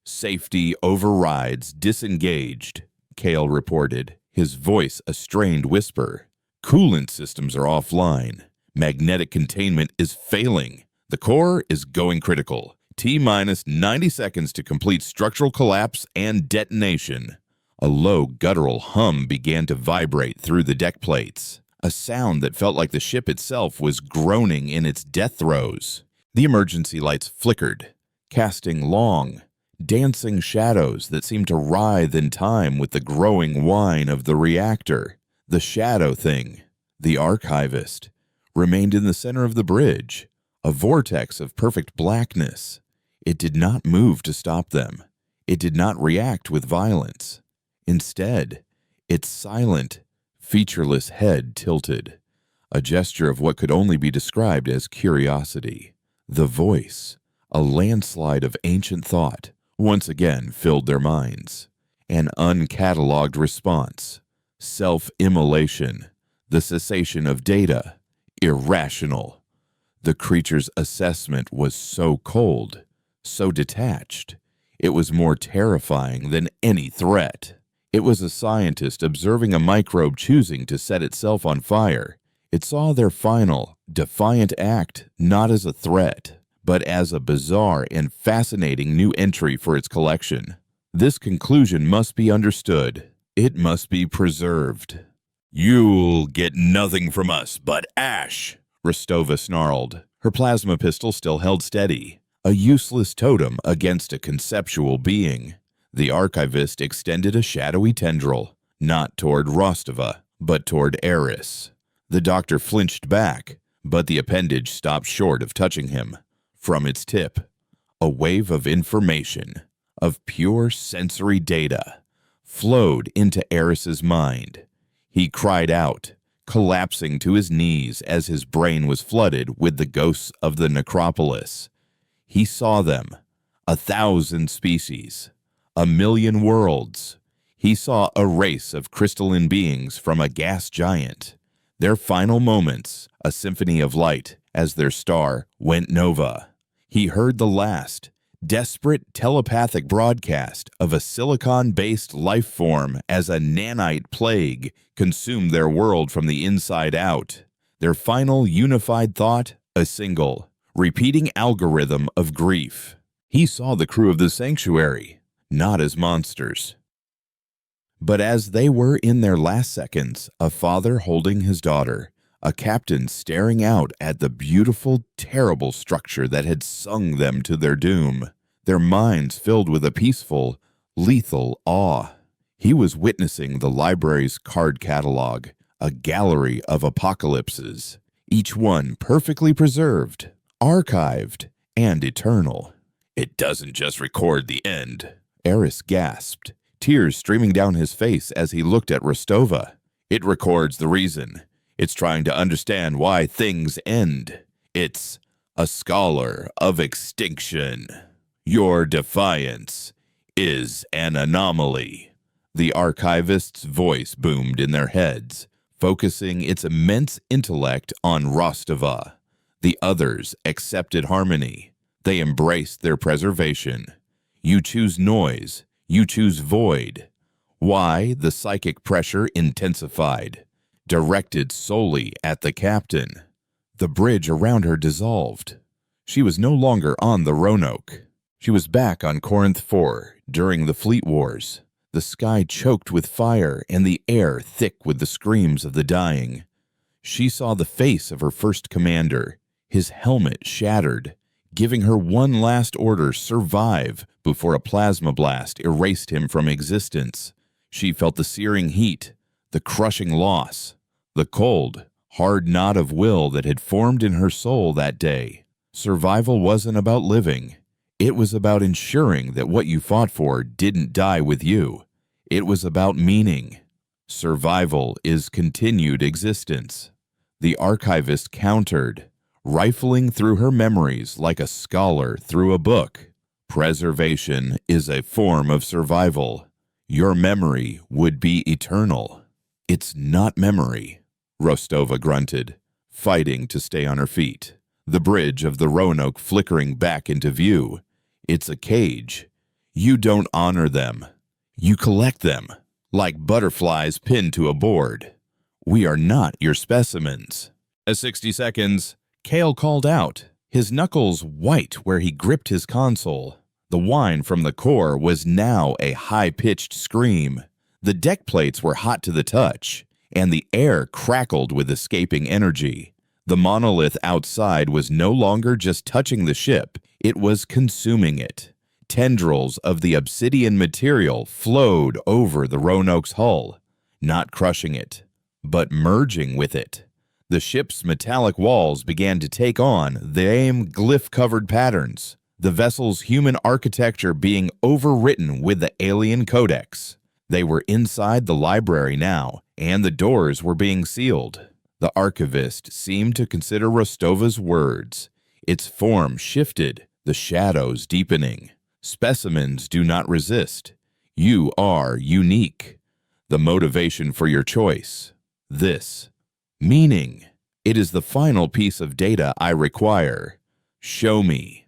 "Safety overrides disengaged," Kale reported, his voice a strained whisper. "Coolant systems are offline. Magnetic containment is failing. The core is going critical. T-minus 90 seconds to complete structural collapse and detonation." A low guttural hum began to vibrate through the deck plates, a sound that felt like the ship itself was groaning in its death throes. The emergency lights flickered, casting long, dancing shadows that seemed to writhe in time with the growing whine of the reactor. The shadow thing, the archivist, remained in the center of the bridge, a vortex of perfect blackness. It did not move to stop them. It did not react with violence. Instead, its silent, featureless head tilted, a gesture of what could only be described as curiosity. The voice, a landslide of ancient thought, once again filled their minds. An uncatalogued response, self-immolation, the cessation of data, irrational. The creature's assessment was so cold, so detached. It was more terrifying than any threat. It was a scientist observing a microbe choosing to set itself on fire. It saw their final, defiant act not as a threat, but as a bizarre and fascinating new entry for its collection. This conclusion must be understood. It must be preserved. "You'll get nothing from us but ash," Rostova snarled. Her plasma pistol still held steady, a useless totem against a conceptual being. The archivist extended a shadowy tendril, not toward Rostova, but toward Eris. The doctor flinched back, but the appendage stopped short of touching him. From its tip, a wave of information, of pure sensory data, flowed into Eris's mind. He cried out, collapsing to his knees as his brain was flooded with the ghosts of the necropolis. He saw them, 1,000 species, 1,000,000 worlds. He saw a race of crystalline beings from a gas giant. Their final moments, a symphony of light as their star went nova. He heard the last, desperate telepathic broadcast of a silicon-based life form as a nanite plague consumed their world from the inside out. Their final unified thought, a single, repeating algorithm of grief. He saw the crew of the sanctuary, not as monsters, but as they were in their last seconds, a father holding his daughter, a captain staring out at the beautiful, terrible structure that had sung them to their doom, their minds filled with a peaceful, lethal awe. He was witnessing the library's card catalog, a gallery of apocalypses, each one perfectly preserved, archived, and eternal. "It doesn't just record the end," Eris gasped, tears streaming down his face as he looked at Rostova. "It records the reason. It's trying to understand why things end. It's a scholar of extinction. Your defiance is an anomaly." The archivist's voice boomed in their heads, focusing its immense intellect on Rostova. The others accepted harmony. They embraced their preservation. You choose noise. You choose void. Why? The psychic pressure intensified, directed solely at the captain. The bridge around her dissolved. She was no longer on the Roanoke. She was back on Corinth IV during the Fleet Wars. The sky choked with fire and the air thick with the screams of the dying. She saw the face of her first commander, his helmet shattered, giving her one last order: survive, before a plasma blast erased him from existence. She felt the searing heat, the crushing loss, the cold, hard knot of will that had formed in her soul that day. Survival wasn't about living. It was about ensuring that what you fought for didn't die with you. It was about meaning. Survival is continued existence. The archivist countered, rifling through her memories like a scholar through a book. Preservation is a form of survival. Your memory would be eternal. "It's not memory," Rostova grunted, fighting to stay on her feet, the bridge of the Roanoke flickering back into view. "It's a cage. You don't honor them. You collect them, like butterflies pinned to a board. We are not your specimens." At 60 seconds, Cale called out, his knuckles white where he gripped his console. The whine from the core was now a high-pitched scream. The deck plates were hot to the touch, and the air crackled with escaping energy. The monolith outside was no longer just touching the ship, it was consuming it. Tendrils of the obsidian material flowed over the Roanoke's hull, not crushing it, but merging with it. The ship's metallic walls began to take on the same glyph-covered patterns, the vessel's human architecture being overwritten with the alien codex. They were inside the library now, and the doors were being sealed. The archivist seemed to consider Rostova's words. Its form shifted, the shadows deepening. "Specimens do not resist. You are unique. The motivation for your choice. This. Meaning. It is the final piece of data I require. Show me."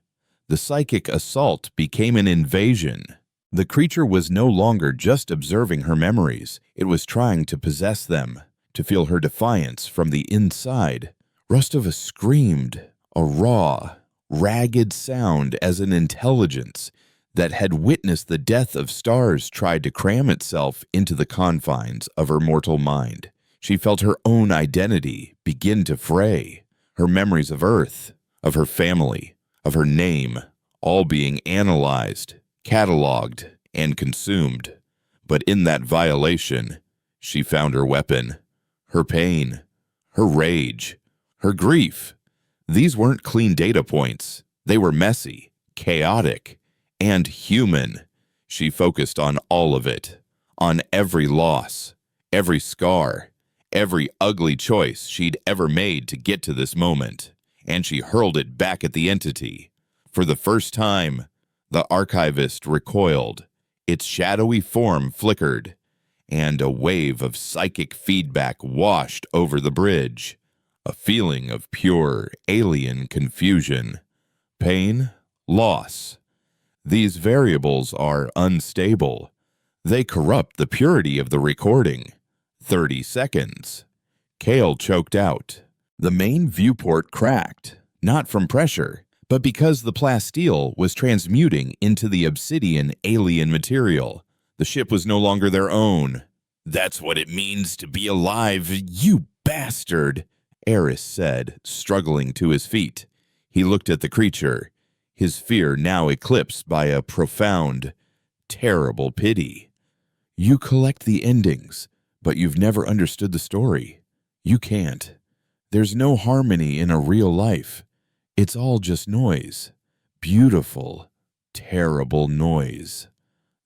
The psychic assault became an invasion. The creature was no longer just observing her memories. It was trying to possess them, to feel her defiance from the inside. Rostova screamed, a raw, ragged sound as an intelligence that had witnessed the death of stars tried to cram itself into the confines of her mortal mind. She felt her own identity begin to fray, her memories of Earth, of her family, of her name, all being analyzed, cataloged, and consumed. But in that violation, she found her weapon, her pain, her rage, her grief. These weren't clean data points. They were messy, chaotic, and human. She focused on all of it, on every loss, every scar, every ugly choice she'd ever made to get to this moment, and she hurled it back at the entity. For the first time, the archivist recoiled. Its shadowy form flickered, and a wave of psychic feedback washed over the bridge. A feeling of pure alien confusion, pain, loss. These variables are unstable. They corrupt the purity of the recording. 30 seconds. Cale choked out. The main viewport cracked, not from pressure, but because the plasteel was transmuting into the obsidian alien material. The ship was no longer their own. "That's what it means to be alive, you bastard!" Eris said, struggling to his feet. He looked at the creature, his fear now eclipsed by a profound, terrible pity. You collect the endings, but you've never understood the story. You can't. There's no harmony in a real life. It's all just noise. Beautiful, terrible noise.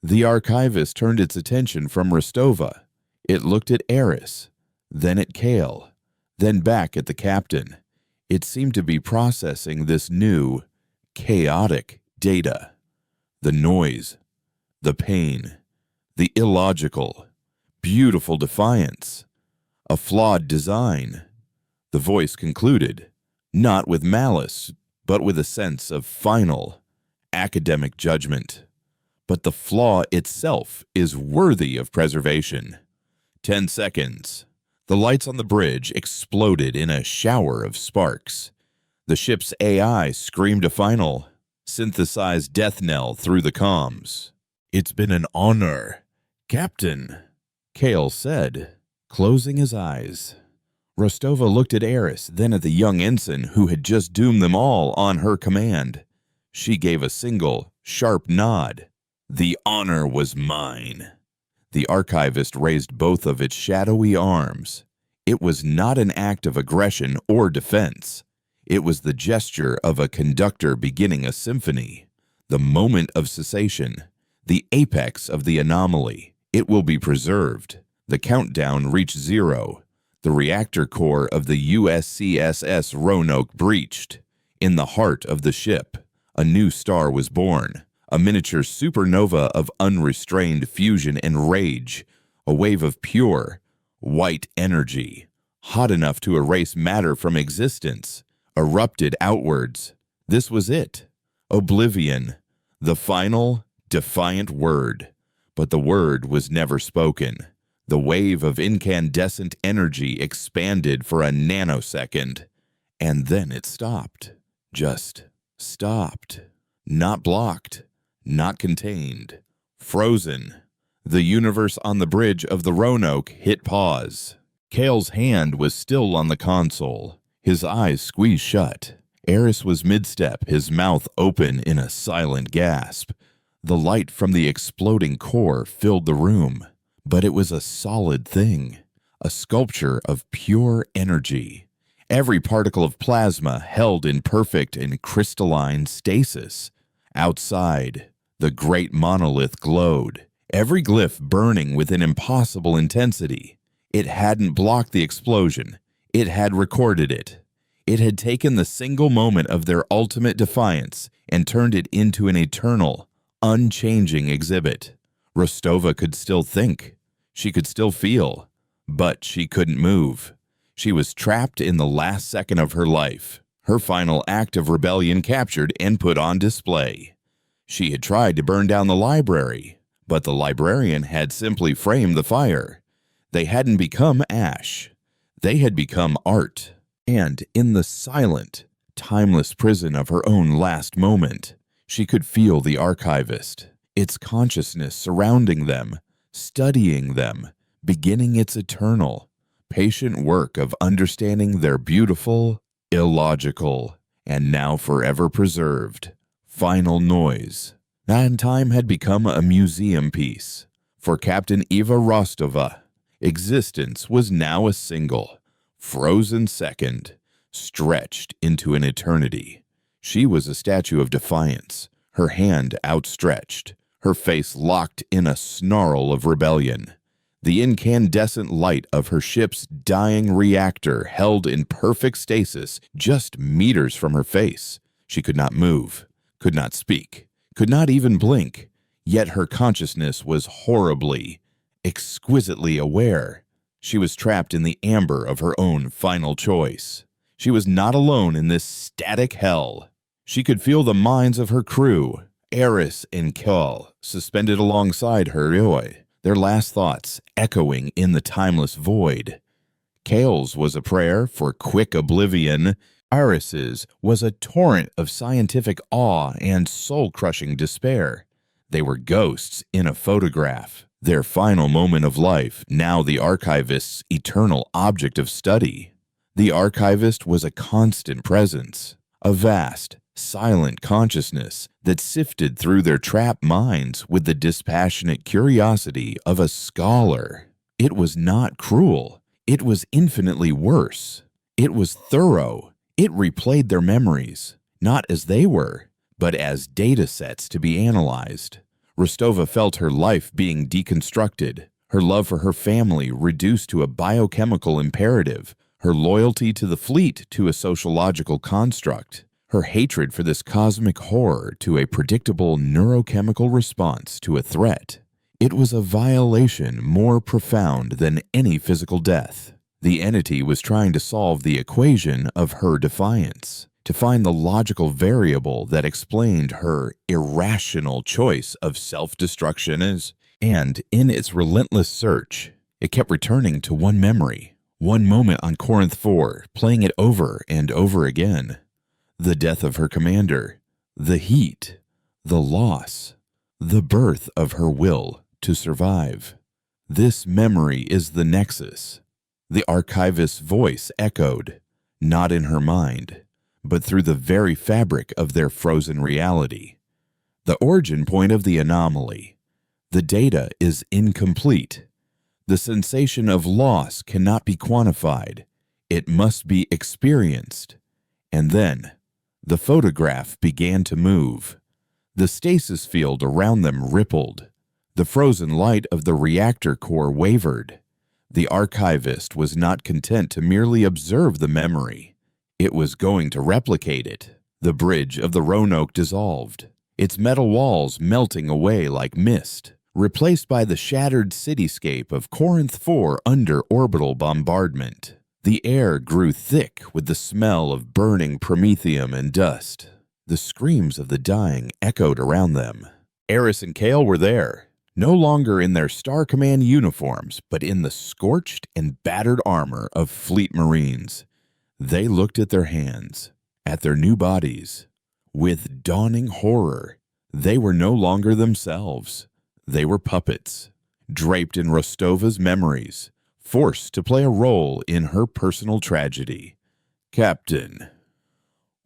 The archivist turned its attention from Rostova. It looked at Eris, then at Kale, then back at the captain. It seemed to be processing this new, chaotic data. The noise, the pain, the illogical, beautiful defiance, a flawed design. The voice concluded, not with malice, but with a sense of final, academic judgment. But the flaw itself is worthy of preservation. 10 seconds. The lights on the bridge exploded in a shower of sparks. The ship's AI screamed a final, synthesized death knell through the comms. It's been an honor, Captain, Kale said, closing his eyes. Rostova looked at Eris, then at the young ensign who had just doomed them all on her command. She gave a single, sharp nod. The honor was mine. The archivist raised both of its shadowy arms. It was not an act of aggression or defense. It was the gesture of a conductor beginning a symphony. The moment of cessation, the apex of the anomaly. It will be preserved. The countdown reached 0. The reactor core of the USCSS Roanoke breached. In the heart of the ship, a new star was born, a miniature supernova of unrestrained fusion and rage, a wave of pure, white energy, hot enough to erase matter from existence, erupted outwards. This was it. Oblivion, the final, defiant word. But the word was never spoken. The wave of incandescent energy expanded for a nanosecond, and then it stopped. Just stopped. Not blocked, not contained, frozen. The universe on the bridge of the Roanoke hit pause. Kale's hand was still on the console, his eyes squeezed shut. Eris was mid-step, his mouth open in a silent gasp. The light from the exploding core filled the room. But it was a solid thing, a sculpture of pure energy. Every particle of plasma held in perfect and crystalline stasis. Outside, the great monolith glowed, every glyph burning with an impossible intensity. It hadn't blocked the explosion. It had recorded it. It had taken the single moment of their ultimate defiance and turned it into an eternal, unchanging exhibit. Rostova could still think. She could still feel. But she couldn't move. She was trapped in the last second of her life, her final act of rebellion captured and put on display. She had tried to burn down the library, but the librarian had simply framed the fire. They hadn't become ash. They had become art. And in the silent, timeless prison of her own last moment, she could feel the archivist, its consciousness surrounding them, studying them, beginning its eternal, patient work of understanding their beautiful, illogical, and now forever preserved, final noise. And time had become a museum piece. For Captain Eva Rostova, existence was now a single, frozen second, stretched into an eternity. She was a statue of defiance, her hand outstretched, her face locked in a snarl of rebellion. The incandescent light of her ship's dying reactor held in perfect stasis just meters from her face. She could not move, could not speak, could not even blink, yet her consciousness was horribly, exquisitely aware. She was trapped in the amber of her own final choice. She was not alone in this static hell. She could feel the minds of her crew, Eris and Kale, suspended alongside her, their last thoughts echoing in the timeless void. Kale's was a prayer for quick oblivion. Eris's was a torrent of scientific awe and soul-crushing despair. They were ghosts in a photograph, their final moment of life, now the archivist's eternal object of study. The archivist was a constant presence, a vast, silent consciousness that sifted through their trapped minds with the dispassionate curiosity of a scholar. It was not cruel. It was infinitely worse. It was thorough. It replayed their memories, not as they were, but as data sets to be analyzed. Rostova felt her life being deconstructed, her love for her family reduced to a biochemical imperative, her loyalty to the fleet to a sociological construct, her hatred for this cosmic horror to a predictable neurochemical response to a threat. It was a violation more profound than any physical death. The entity was trying to solve the equation of her defiance, to find the logical variable that explained her irrational choice of self-destruction and in its relentless search, it kept returning to one memory, one moment on Corinth 4, playing it over and over again. The death of her commander, the heat, the loss, the birth of her will to survive. This memory is the nexus. The archivist's voice echoed, not in her mind, but through the very fabric of their frozen reality. The origin point of the anomaly. The data is incomplete. The sensation of loss cannot be quantified. It must be experienced. And then, the photograph began to move. The stasis field around them rippled. The frozen light of the reactor core wavered. The archivist was not content to merely observe the memory. It was going to replicate it. The bridge of the Roanoke dissolved, its metal walls melting away like mist, replaced by the shattered cityscape of Corinth 4 under orbital bombardment. The air grew thick with the smell of burning promethium and dust. The screams of the dying echoed around them. Eris and Kale were there, no longer in their Star Command uniforms, but in the scorched and battered armor of Fleet Marines. They looked at their hands, at their new bodies. With dawning horror, they were no longer themselves. They were puppets, draped in Rostova's memories, forced to play a role in her personal tragedy. "Captain."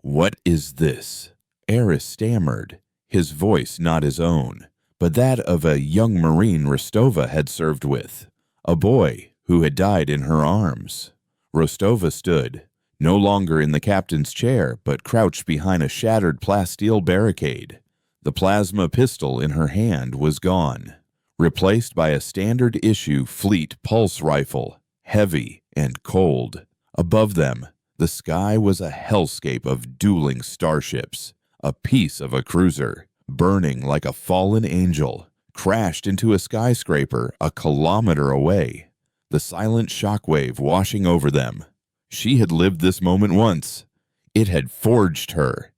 "What is this?" Eris stammered, his voice not his own, but that of a young Marine Rostova had served with, a boy who had died in her arms. Rostova stood, no longer in the captain's chair, but crouched behind a shattered plasteel barricade. The plasma pistol in her hand was gone, replaced by a standard-issue fleet pulse rifle, heavy and cold. Above them, the sky was a hellscape of dueling starships. A piece of a cruiser, burning like a fallen angel, crashed into a skyscraper a kilometer away, the silent shockwave washing over them. She had lived this moment once. It had forged her.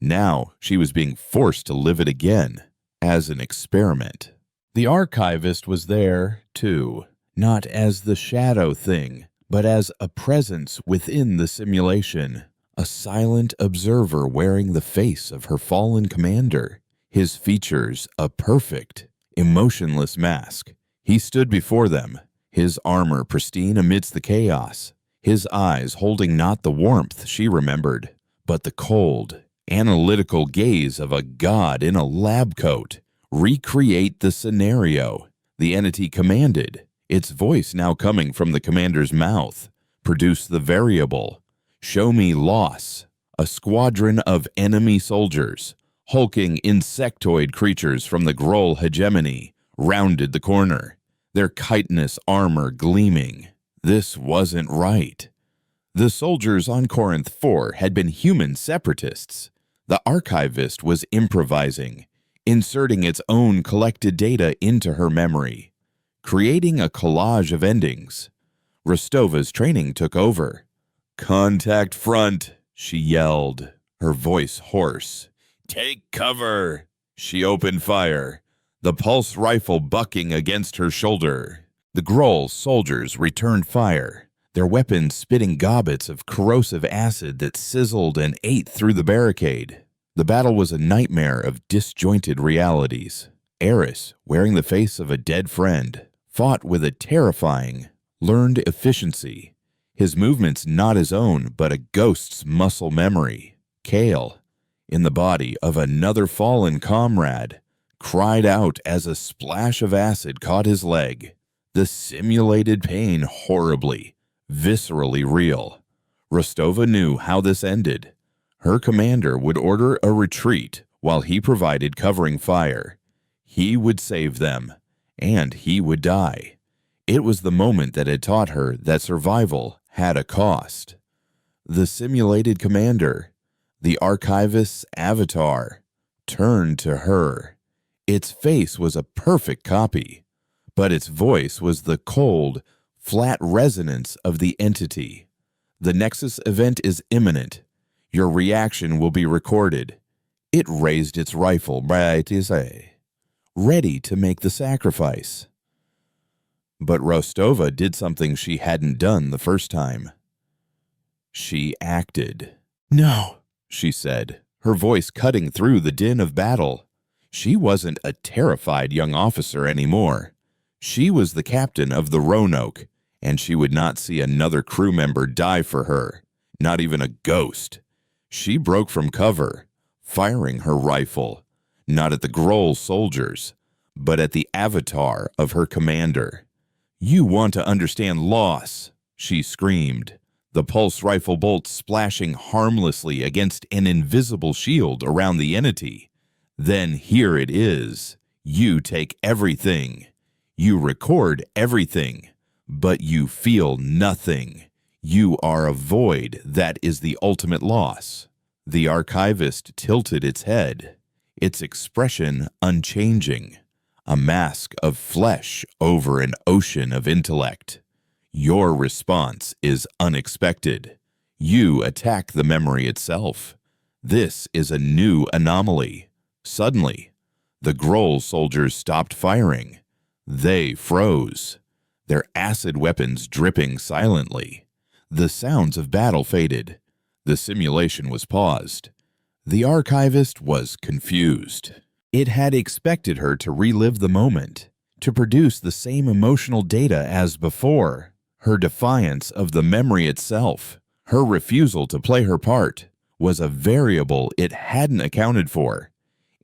Now she was being forced to live it again, as an experiment. The archivist was there, too, not as the shadow thing, but as a presence within the simulation, a silent observer wearing the face of her fallen commander, his features a perfect, emotionless mask. He stood before them, his armor pristine amidst the chaos, his eyes holding not the warmth she remembered, but the cold, analytical gaze of a god in a lab coat. "Recreate the scenario," the entity commanded, its voice now coming from the commander's mouth. "Produce the variable. Show me loss. A squadron of enemy soldiers, hulking insectoid creatures from the Groll hegemony, rounded the corner, their chitinous armor gleaming. This wasn't right. The soldiers on Corinth 4 had been human separatists. The archivist was improvising, inserting its own collected data into her memory, creating a collage of endings. Rostova's training took over. "Contact front," she yelled, her voice hoarse. "Take cover." She opened fire, the pulse rifle bucking against her shoulder. The Groll soldiers returned fire, their weapons spitting gobbets of corrosive acid that sizzled and ate through the barricade. The battle was a nightmare of disjointed realities. Eris, wearing the face of a dead friend, fought with a terrifying, learned efficiency. His movements not his own, but a ghost's muscle memory. Kale, in the body of another fallen comrade, cried out as a splash of acid caught his leg. The simulated pain horribly, viscerally real. Rostova knew how this ended. Her commander would order a retreat while he provided covering fire. He would save them, and he would die. It was the moment that had taught her that survival had a cost. The simulated commander, the archivist's avatar, turned to her. Its face was a perfect copy, but its voice was the cold, flat resonance of the entity. The Nexus event is imminent. Your reaction will be recorded. It raised its rifle, ready to make the sacrifice. But Rostova did something she hadn't done the first time. She acted. "No," she said, her voice cutting through the din of battle. She wasn't a terrified young officer anymore. She was the captain of the Roanoke, and she would not see another crew member die for her, not even a ghost. She broke from cover, firing her rifle, not at the Grohl soldiers, but at the avatar of her commander. "You want to understand loss," she screamed, the pulse rifle bolt splashing harmlessly against an invisible shield around the entity. "Then here it is. You take everything. You record everything, but you feel nothing. You are a void. That is the ultimate loss." The archivist tilted its head, its expression unchanging, a mask of flesh over an ocean of intellect. "Your response is unexpected. You attack the memory itself. This is a new anomaly." Suddenly, the Grohl soldiers stopped firing. They froze, their acid weapons dripping silently. The sounds of battle faded. The simulation was paused. The archivist was confused. It had expected her to relive the moment, to produce the same emotional data as before. Her defiance of the memory itself, her refusal to play her part, was a variable it hadn't accounted for.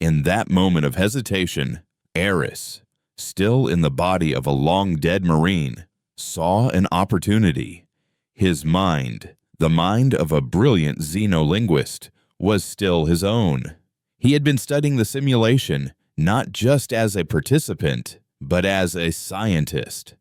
In that moment of hesitation, Eris, still in the body of a long-dead Marine, saw an opportunity. His mind, the mind of a brilliant xenolinguist, was still his own. He had been studying the simulation not just as a participant, but as a scientist.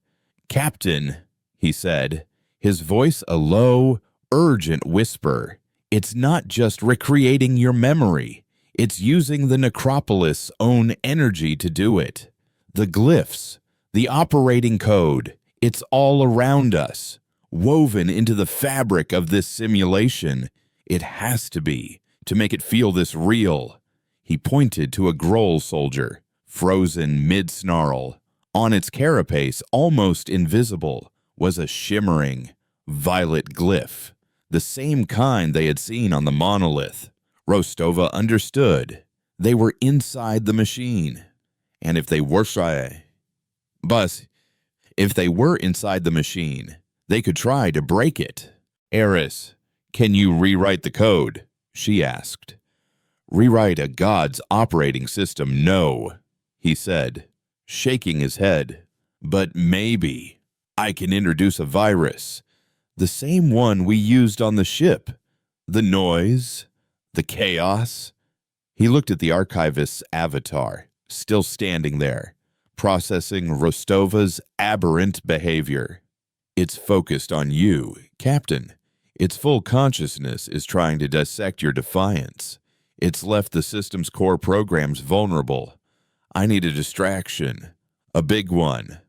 "Captain," he said, his voice a low, urgent whisper, "it's not just recreating your memory. It's using the necropolis' own energy to do it. The glyphs, the operating code, it's all around us, woven into the fabric of this simulation. It has to be, to make it feel this real." He pointed to a Grohl soldier, frozen mid-snarl. On its carapace, almost invisible, was a shimmering, violet glyph, the same kind they had seen on the monolith. Rostova understood. They were inside the machine. And if they were inside the machine, they could try to break it. "Eris, can you rewrite the code?" she asked. "Rewrite a god's operating system, no," he said, shaking his head. "But maybe I can introduce a virus, the same one we used on the ship. The noise, the chaos." He looked at the archivist's avatar, still standing there, processing Rostova's aberrant behavior. "It's focused on you, Captain. Its full consciousness is trying to dissect your defiance. It's left the system's core programs vulnerable. I need a distraction, a big one."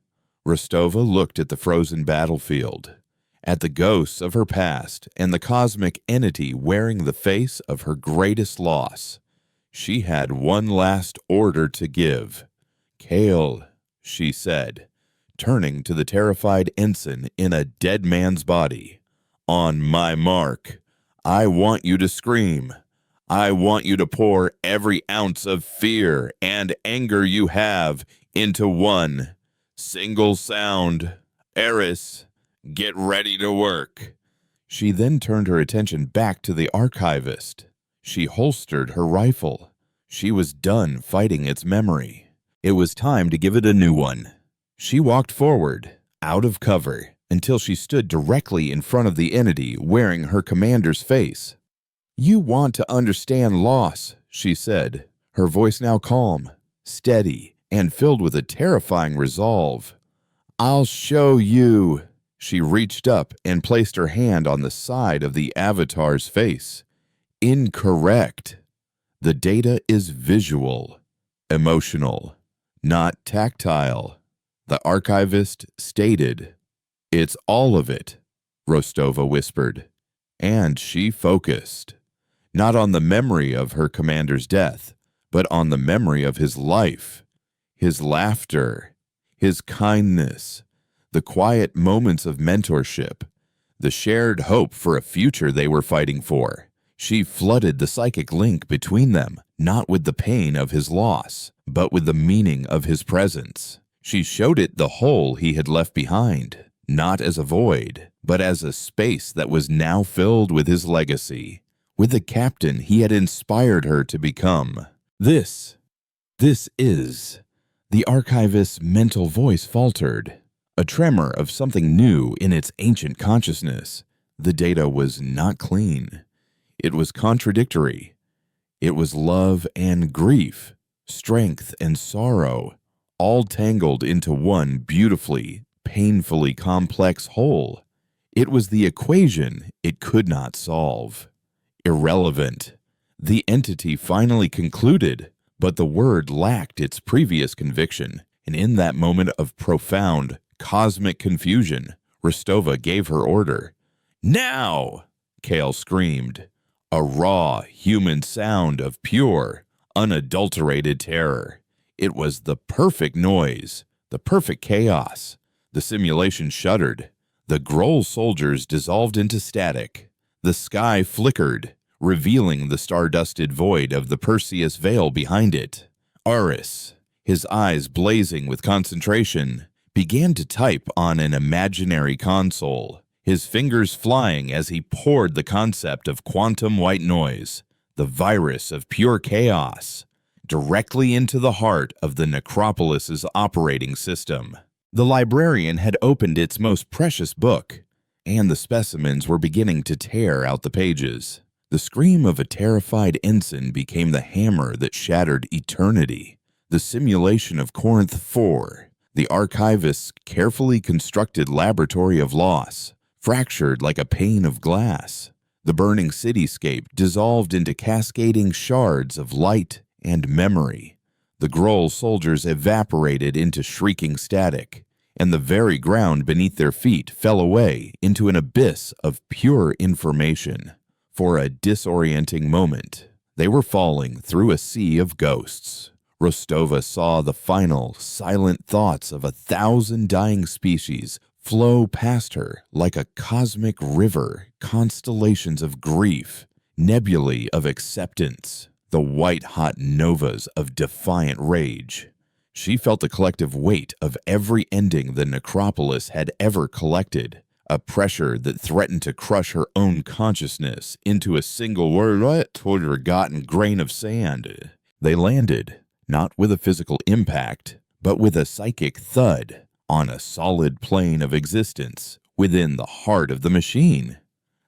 Rostova looked at the frozen battlefield, at the ghosts of her past and the cosmic entity wearing the face of her greatest loss. She had one last order to give. "Kale," she said, turning to the terrified ensign in a dead man's body. "On my mark, I want you to scream. I want you to pour every ounce of fear and anger you have into one single sound. Eris, Get ready to work." She then turned her attention back to the archivist. She holstered her rifle. She was done fighting its memory. It was time to give it a new one. She walked forward, out of cover, until she stood directly in front of the entity wearing her commander's face. "You want to understand loss," she said, her voice now calm, steady, and filled with a terrifying resolve. "I'll show you." She reached up and placed her hand on the side of the avatar's face. Incorrect. The data is visual, emotional, not tactile. The archivist stated. "It's all of it," Rostova whispered. And she focused, not on the memory of her commander's death, but on the memory of his life, his laughter, his kindness, the quiet moments of mentorship, the shared hope for a future they were fighting for. She flooded the psychic link between them, not with the pain of his loss, but with the meaning of his presence. She showed it the hole he had left behind, not as a void, but as a space that was now filled with his legacy, with the captain he had inspired her to become. This is. The archivist's mental voice faltered, a tremor of something new in its ancient consciousness. The data was not clean. It was contradictory. It was love and grief, strength and sorrow, all tangled into one beautifully, painfully complex whole. It was the equation it could not solve. Irrelevant. The entity finally concluded, but the word lacked its previous conviction, and in that moment of profound, cosmic confusion, Rostova gave her order. "Now!" Kale screamed, a raw, human sound of pure, unadulterated terror. It was the perfect noise, the perfect chaos. The simulation shuddered. The Groll soldiers dissolved into static. The sky flickered, revealing the star-dusted void of the Perseus veil behind it. Aris, his eyes blazing with concentration, began to type on an imaginary console, his fingers flying as he poured the concept of quantum white noise, the virus of pure chaos, directly into the heart of the Necropolis's operating system. The librarian had opened its most precious book, and the specimens were beginning to tear out the pages. The scream of a terrified ensign became the hammer that shattered eternity. The simulation of Corinth IV, the archivist's carefully constructed laboratory of loss, fractured like a pane of glass. The burning cityscape dissolved into cascading shards of light and memory. The Groll soldiers evaporated into shrieking static, and the very ground beneath their feet fell away into an abyss of pure information. For a disorienting moment, they were falling through a sea of ghosts. Rostova saw the final, silent thoughts of 1,000 dying species flow past her like a cosmic river, constellations of grief, nebulae of acceptance, the white-hot novas of defiant rage. She felt the collective weight of every ending the Necropolis had ever collected, a pressure that threatened to crush her own consciousness into a single forgotten grain of sand. They landed, not with a physical impact, but with a psychic thud, on a solid plane of existence within the heart of the machine.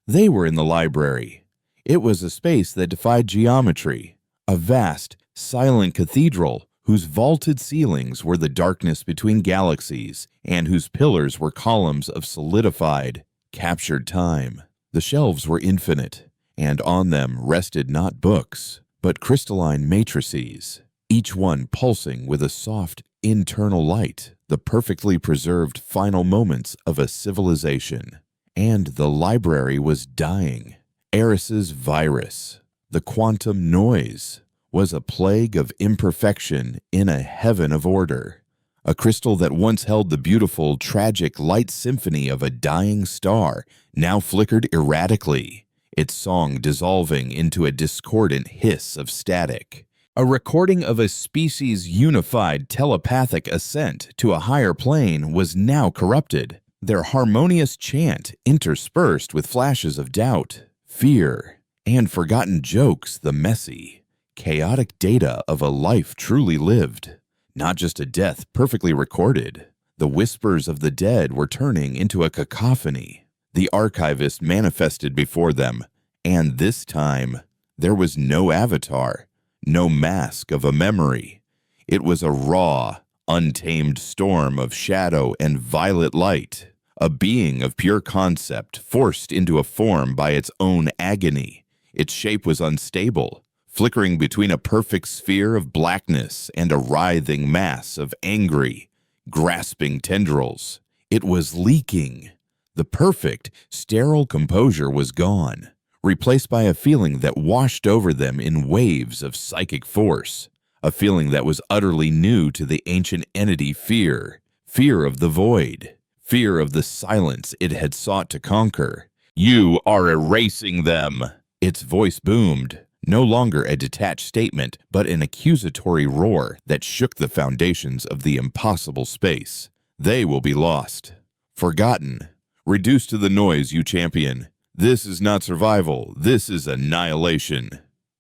They were in the library. It was a space that defied geometry, a vast, silent cathedral whose vaulted ceilings were the darkness between galaxies and whose pillars were columns of solidified, captured time. The shelves were infinite, and on them rested not books, but crystalline matrices, each one pulsing with a soft, internal light, the perfectly preserved final moments of a civilization. And the library was dying. Eris's virus, the quantum noise, was a plague of imperfection in a heaven of order. A crystal that once held the beautiful, tragic light symphony of a dying star now flickered erratically, its song dissolving into a discordant hiss of static. A recording of a species' unified telepathic ascent to a higher plane was now corrupted. their harmonious chant interspersed with flashes of doubt, fear, and forgotten jokes, the messy, chaotic data of a life truly lived, not just a death perfectly recorded. The whispers of the dead were turning into a cacophony. The archivist manifested before them, and this time there was no avatar, no mask of a memory. It was a raw, untamed storm of shadow and violet light, a being of pure concept forced into a form by its own agony. Its shape was unstable, flickering between a perfect sphere of blackness and a writhing mass of angry, grasping tendrils. It was leaking. The perfect, sterile composure was gone, replaced by a feeling that washed over them in waves of psychic force, a feeling that was utterly new to the ancient entity fear, fear of the void, fear of the silence it had sought to conquer. "You are erasing them," its voice boomed, no longer a detached statement, but an accusatory roar that shook the foundations of the impossible space. "They will be lost, forgotten, reduced to the noise you champion. This is not survival, this is annihilation."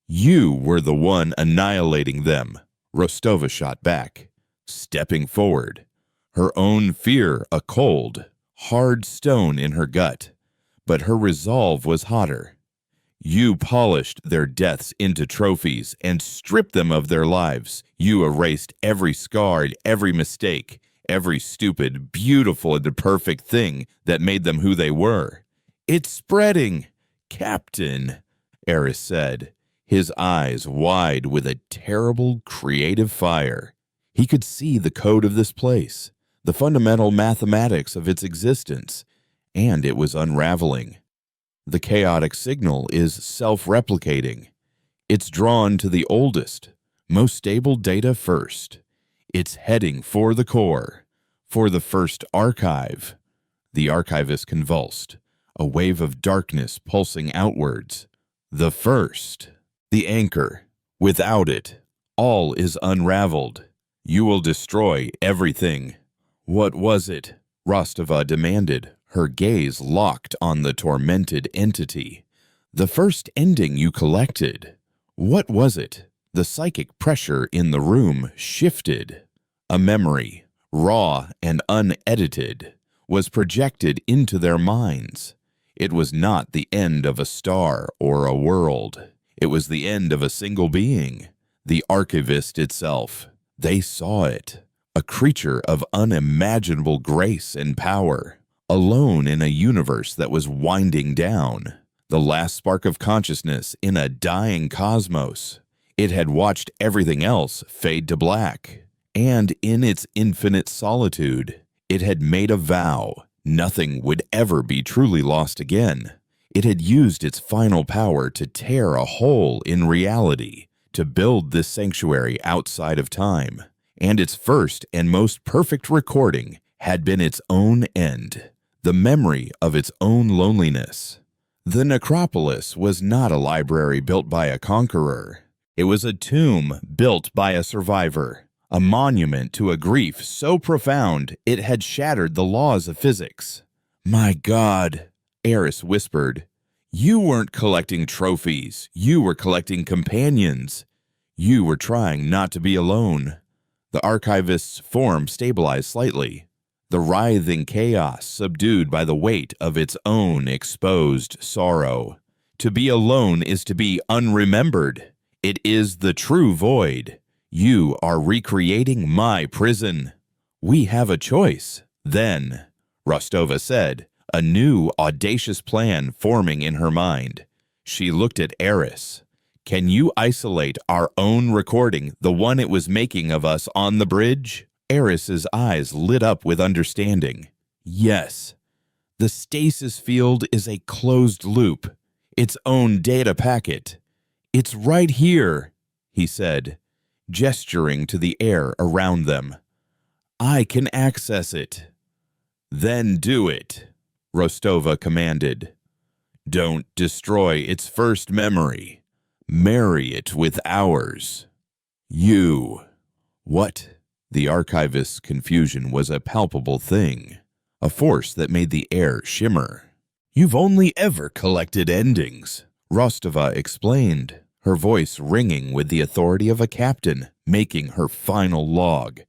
"You were the one annihilating them," Rostova shot back, stepping forward, her own fear a cold, hard stone in her gut, but her resolve was hotter. "You polished their deaths into trophies and stripped them of their lives. You erased every scar, every mistake, every stupid, beautiful, and perfect thing that made them who they were." "It's spreading, Captain," Eris said, his eyes wide with a terrible creative fire. He could see the code of this place, the fundamental mathematics of its existence, and it was unraveling. The chaotic signal is self-replicating. It's drawn to the oldest, most stable data first. It's heading for the core, for the first archive. The archivist convulsed, a wave of darkness pulsing outwards. The first, the anchor. Without it, all is unraveled. You will destroy everything. "What was it?" Rostova demanded, her gaze locked on the tormented entity. "The first ending you collected. What was it?" The psychic pressure in the room shifted. A memory, raw and unedited, was projected into their minds. It was not the end of a star or a world. It was the end of a single being, the archivist itself. They saw it, a creature of unimaginable grace and power, alone in a universe that was winding down, the last spark of consciousness in a dying cosmos. It had watched everything else fade to black, and in its infinite solitude, it had made a vow nothing would ever be truly lost again. It had used its final power to tear a hole in reality, to build this sanctuary outside of time, and its first and most perfect recording had been its own end, the memory of its own loneliness. The necropolis was not a library built by a conqueror. It was a tomb built by a survivor, a monument to a grief so profound it had shattered the laws of physics. "My God," Eris whispered, "you weren't collecting trophies, you were collecting companions. You were trying not to be alone." The archivist's form stabilized slightly, the writhing chaos subdued by the weight of its own exposed sorrow. To be alone is to be unremembered. It is the true void. You are recreating my prison. "We have a choice, then," Rostova said, a new, audacious plan forming in her mind. She looked at Eris. "Can you isolate our own recording, the one it was making of us on the bridge?" Eris's eyes lit up with understanding. "Yes. The stasis field is a closed loop, its own data packet. It's right here," he said, gesturing to the air around them. "I can access it." "Then do it," Rostova commanded. "Don't destroy its first memory. Marry it with ours." "You." What? The archivist's confusion was a palpable thing. a force that made the air shimmer. "You've only ever collected endings," Rostova explained, her voice ringing with the authority of a captain making her final log.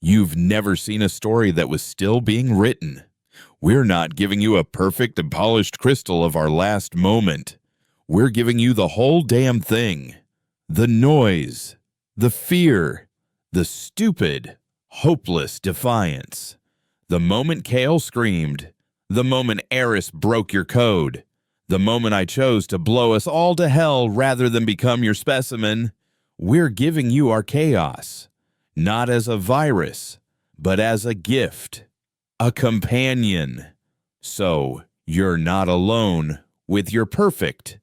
"You've never seen a story that was still being written. We're not giving you a perfect and polished crystal of our last moment. We're giving you the whole damn thing. The noise, the fear, the stupid, hopeless defiance. The moment Kale screamed, the moment Eris broke your code, the moment I chose to blow us all to hell rather than become your specimen. We're giving you our chaos, not as a virus, but as a gift, a companion. So you're not alone with your perfect,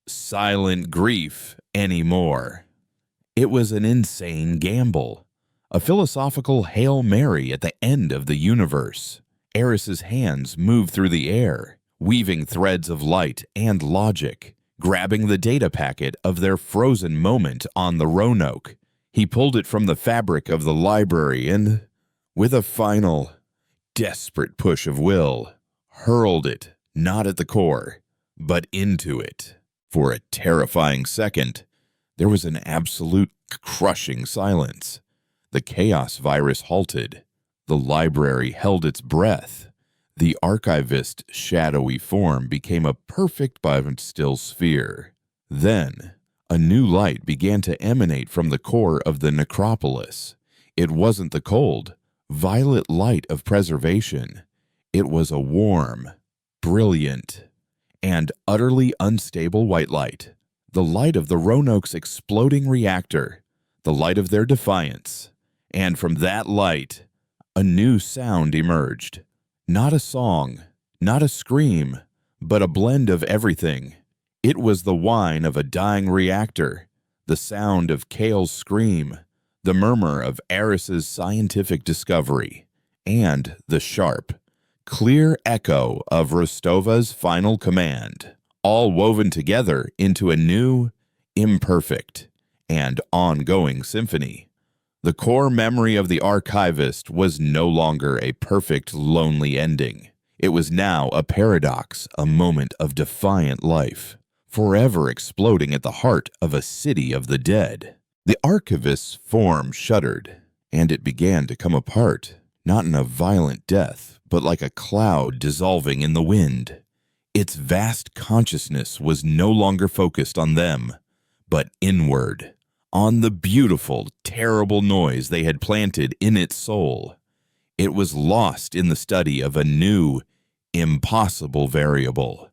silent grief anymore." It was an insane gamble, a philosophical Hail Mary at the end of the universe. Eris's hands moved through the air, weaving threads of light and logic, grabbing the data packet of their frozen moment on the Roanoke. He pulled it from the fabric of the library and, with a final, desperate push of will, hurled it not at the core, but into it. For a terrifying second, there was an absolute crushing silence. The chaos virus halted. The library held its breath. The archivist's shadowy form became a perfect but still sphere. Then, a new light began to emanate from the core of the necropolis. It wasn't the cold, violet light of preservation. It was a warm, brilliant, and utterly unstable white light. The light of the Roanoke's exploding reactor, the light of their defiance. And from that light, a new sound emerged. Not a song, not a scream, but a blend of everything. It was the whine of a dying reactor, the sound of Kale's scream, the murmur of Eris's scientific discovery, and the sharp, clear echo of Rostova's final command, all woven together into a new, imperfect, and ongoing symphony. The core memory of the archivist was no longer a perfect, lonely ending. It was now a paradox, a moment of defiant life, forever exploding at the heart of a city of the dead. The archivist's form shuddered, and it began to come apart, not in a violent death, but like a cloud dissolving in the wind. Its vast consciousness was no longer focused on them, but inward, on the beautiful, terrible noise they had planted in its soul. It was lost in the study of a new, impossible variable.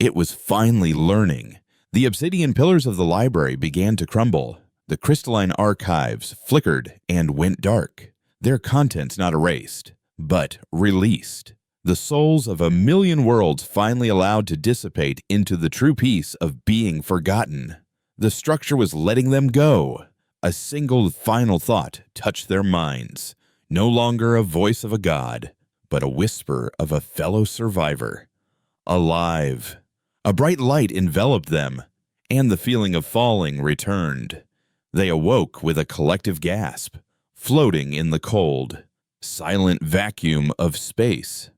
It was finally learning. The obsidian pillars of the library began to crumble. The crystalline archives flickered and went dark, their contents not erased, but released. The souls of 1,000,000 worlds finally allowed to dissipate into the true peace of being forgotten. The structure was letting them go. A single final thought touched their minds. No longer a voice of a god, but a whisper of a fellow survivor. Alive. A bright light enveloped them, and the feeling of falling returned. They awoke with a collective gasp, floating in the cold, silent vacuum of space.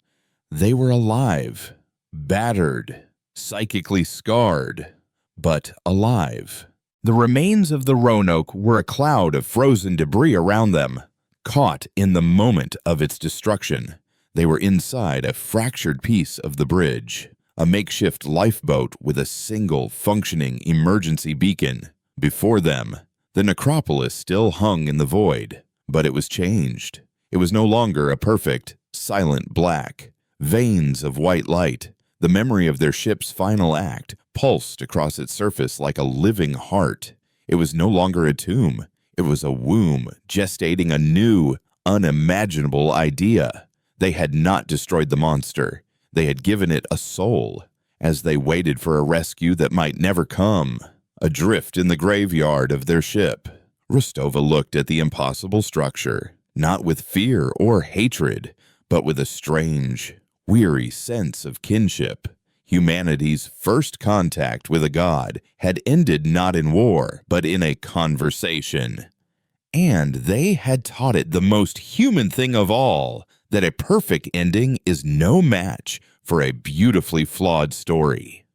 They were alive, battered, psychically scarred, but alive. The remains of the Roanoke were a cloud of frozen debris around them, caught in the moment of its destruction. They were inside a fractured piece of the bridge, a makeshift lifeboat with a single functioning emergency beacon. Before them, the necropolis still hung in the void, but it was changed. It was no longer a perfect, silent black. Veins of white light, the memory of their ship's final act, pulsed across its surface like a living heart. It was no longer a tomb. It was a womb gestating a new, unimaginable idea. They had not destroyed the monster. They had given it a soul, as they waited for a rescue that might never come. Adrift in the graveyard of their ship, Rostova looked at the impossible structure, not with fear or hatred, but with a strange, weary sense of kinship. Humanity's first contact with a god had ended not in war, but in a conversation. And they had taught it the most human thing of all, that a perfect ending is no match for a beautifully flawed story.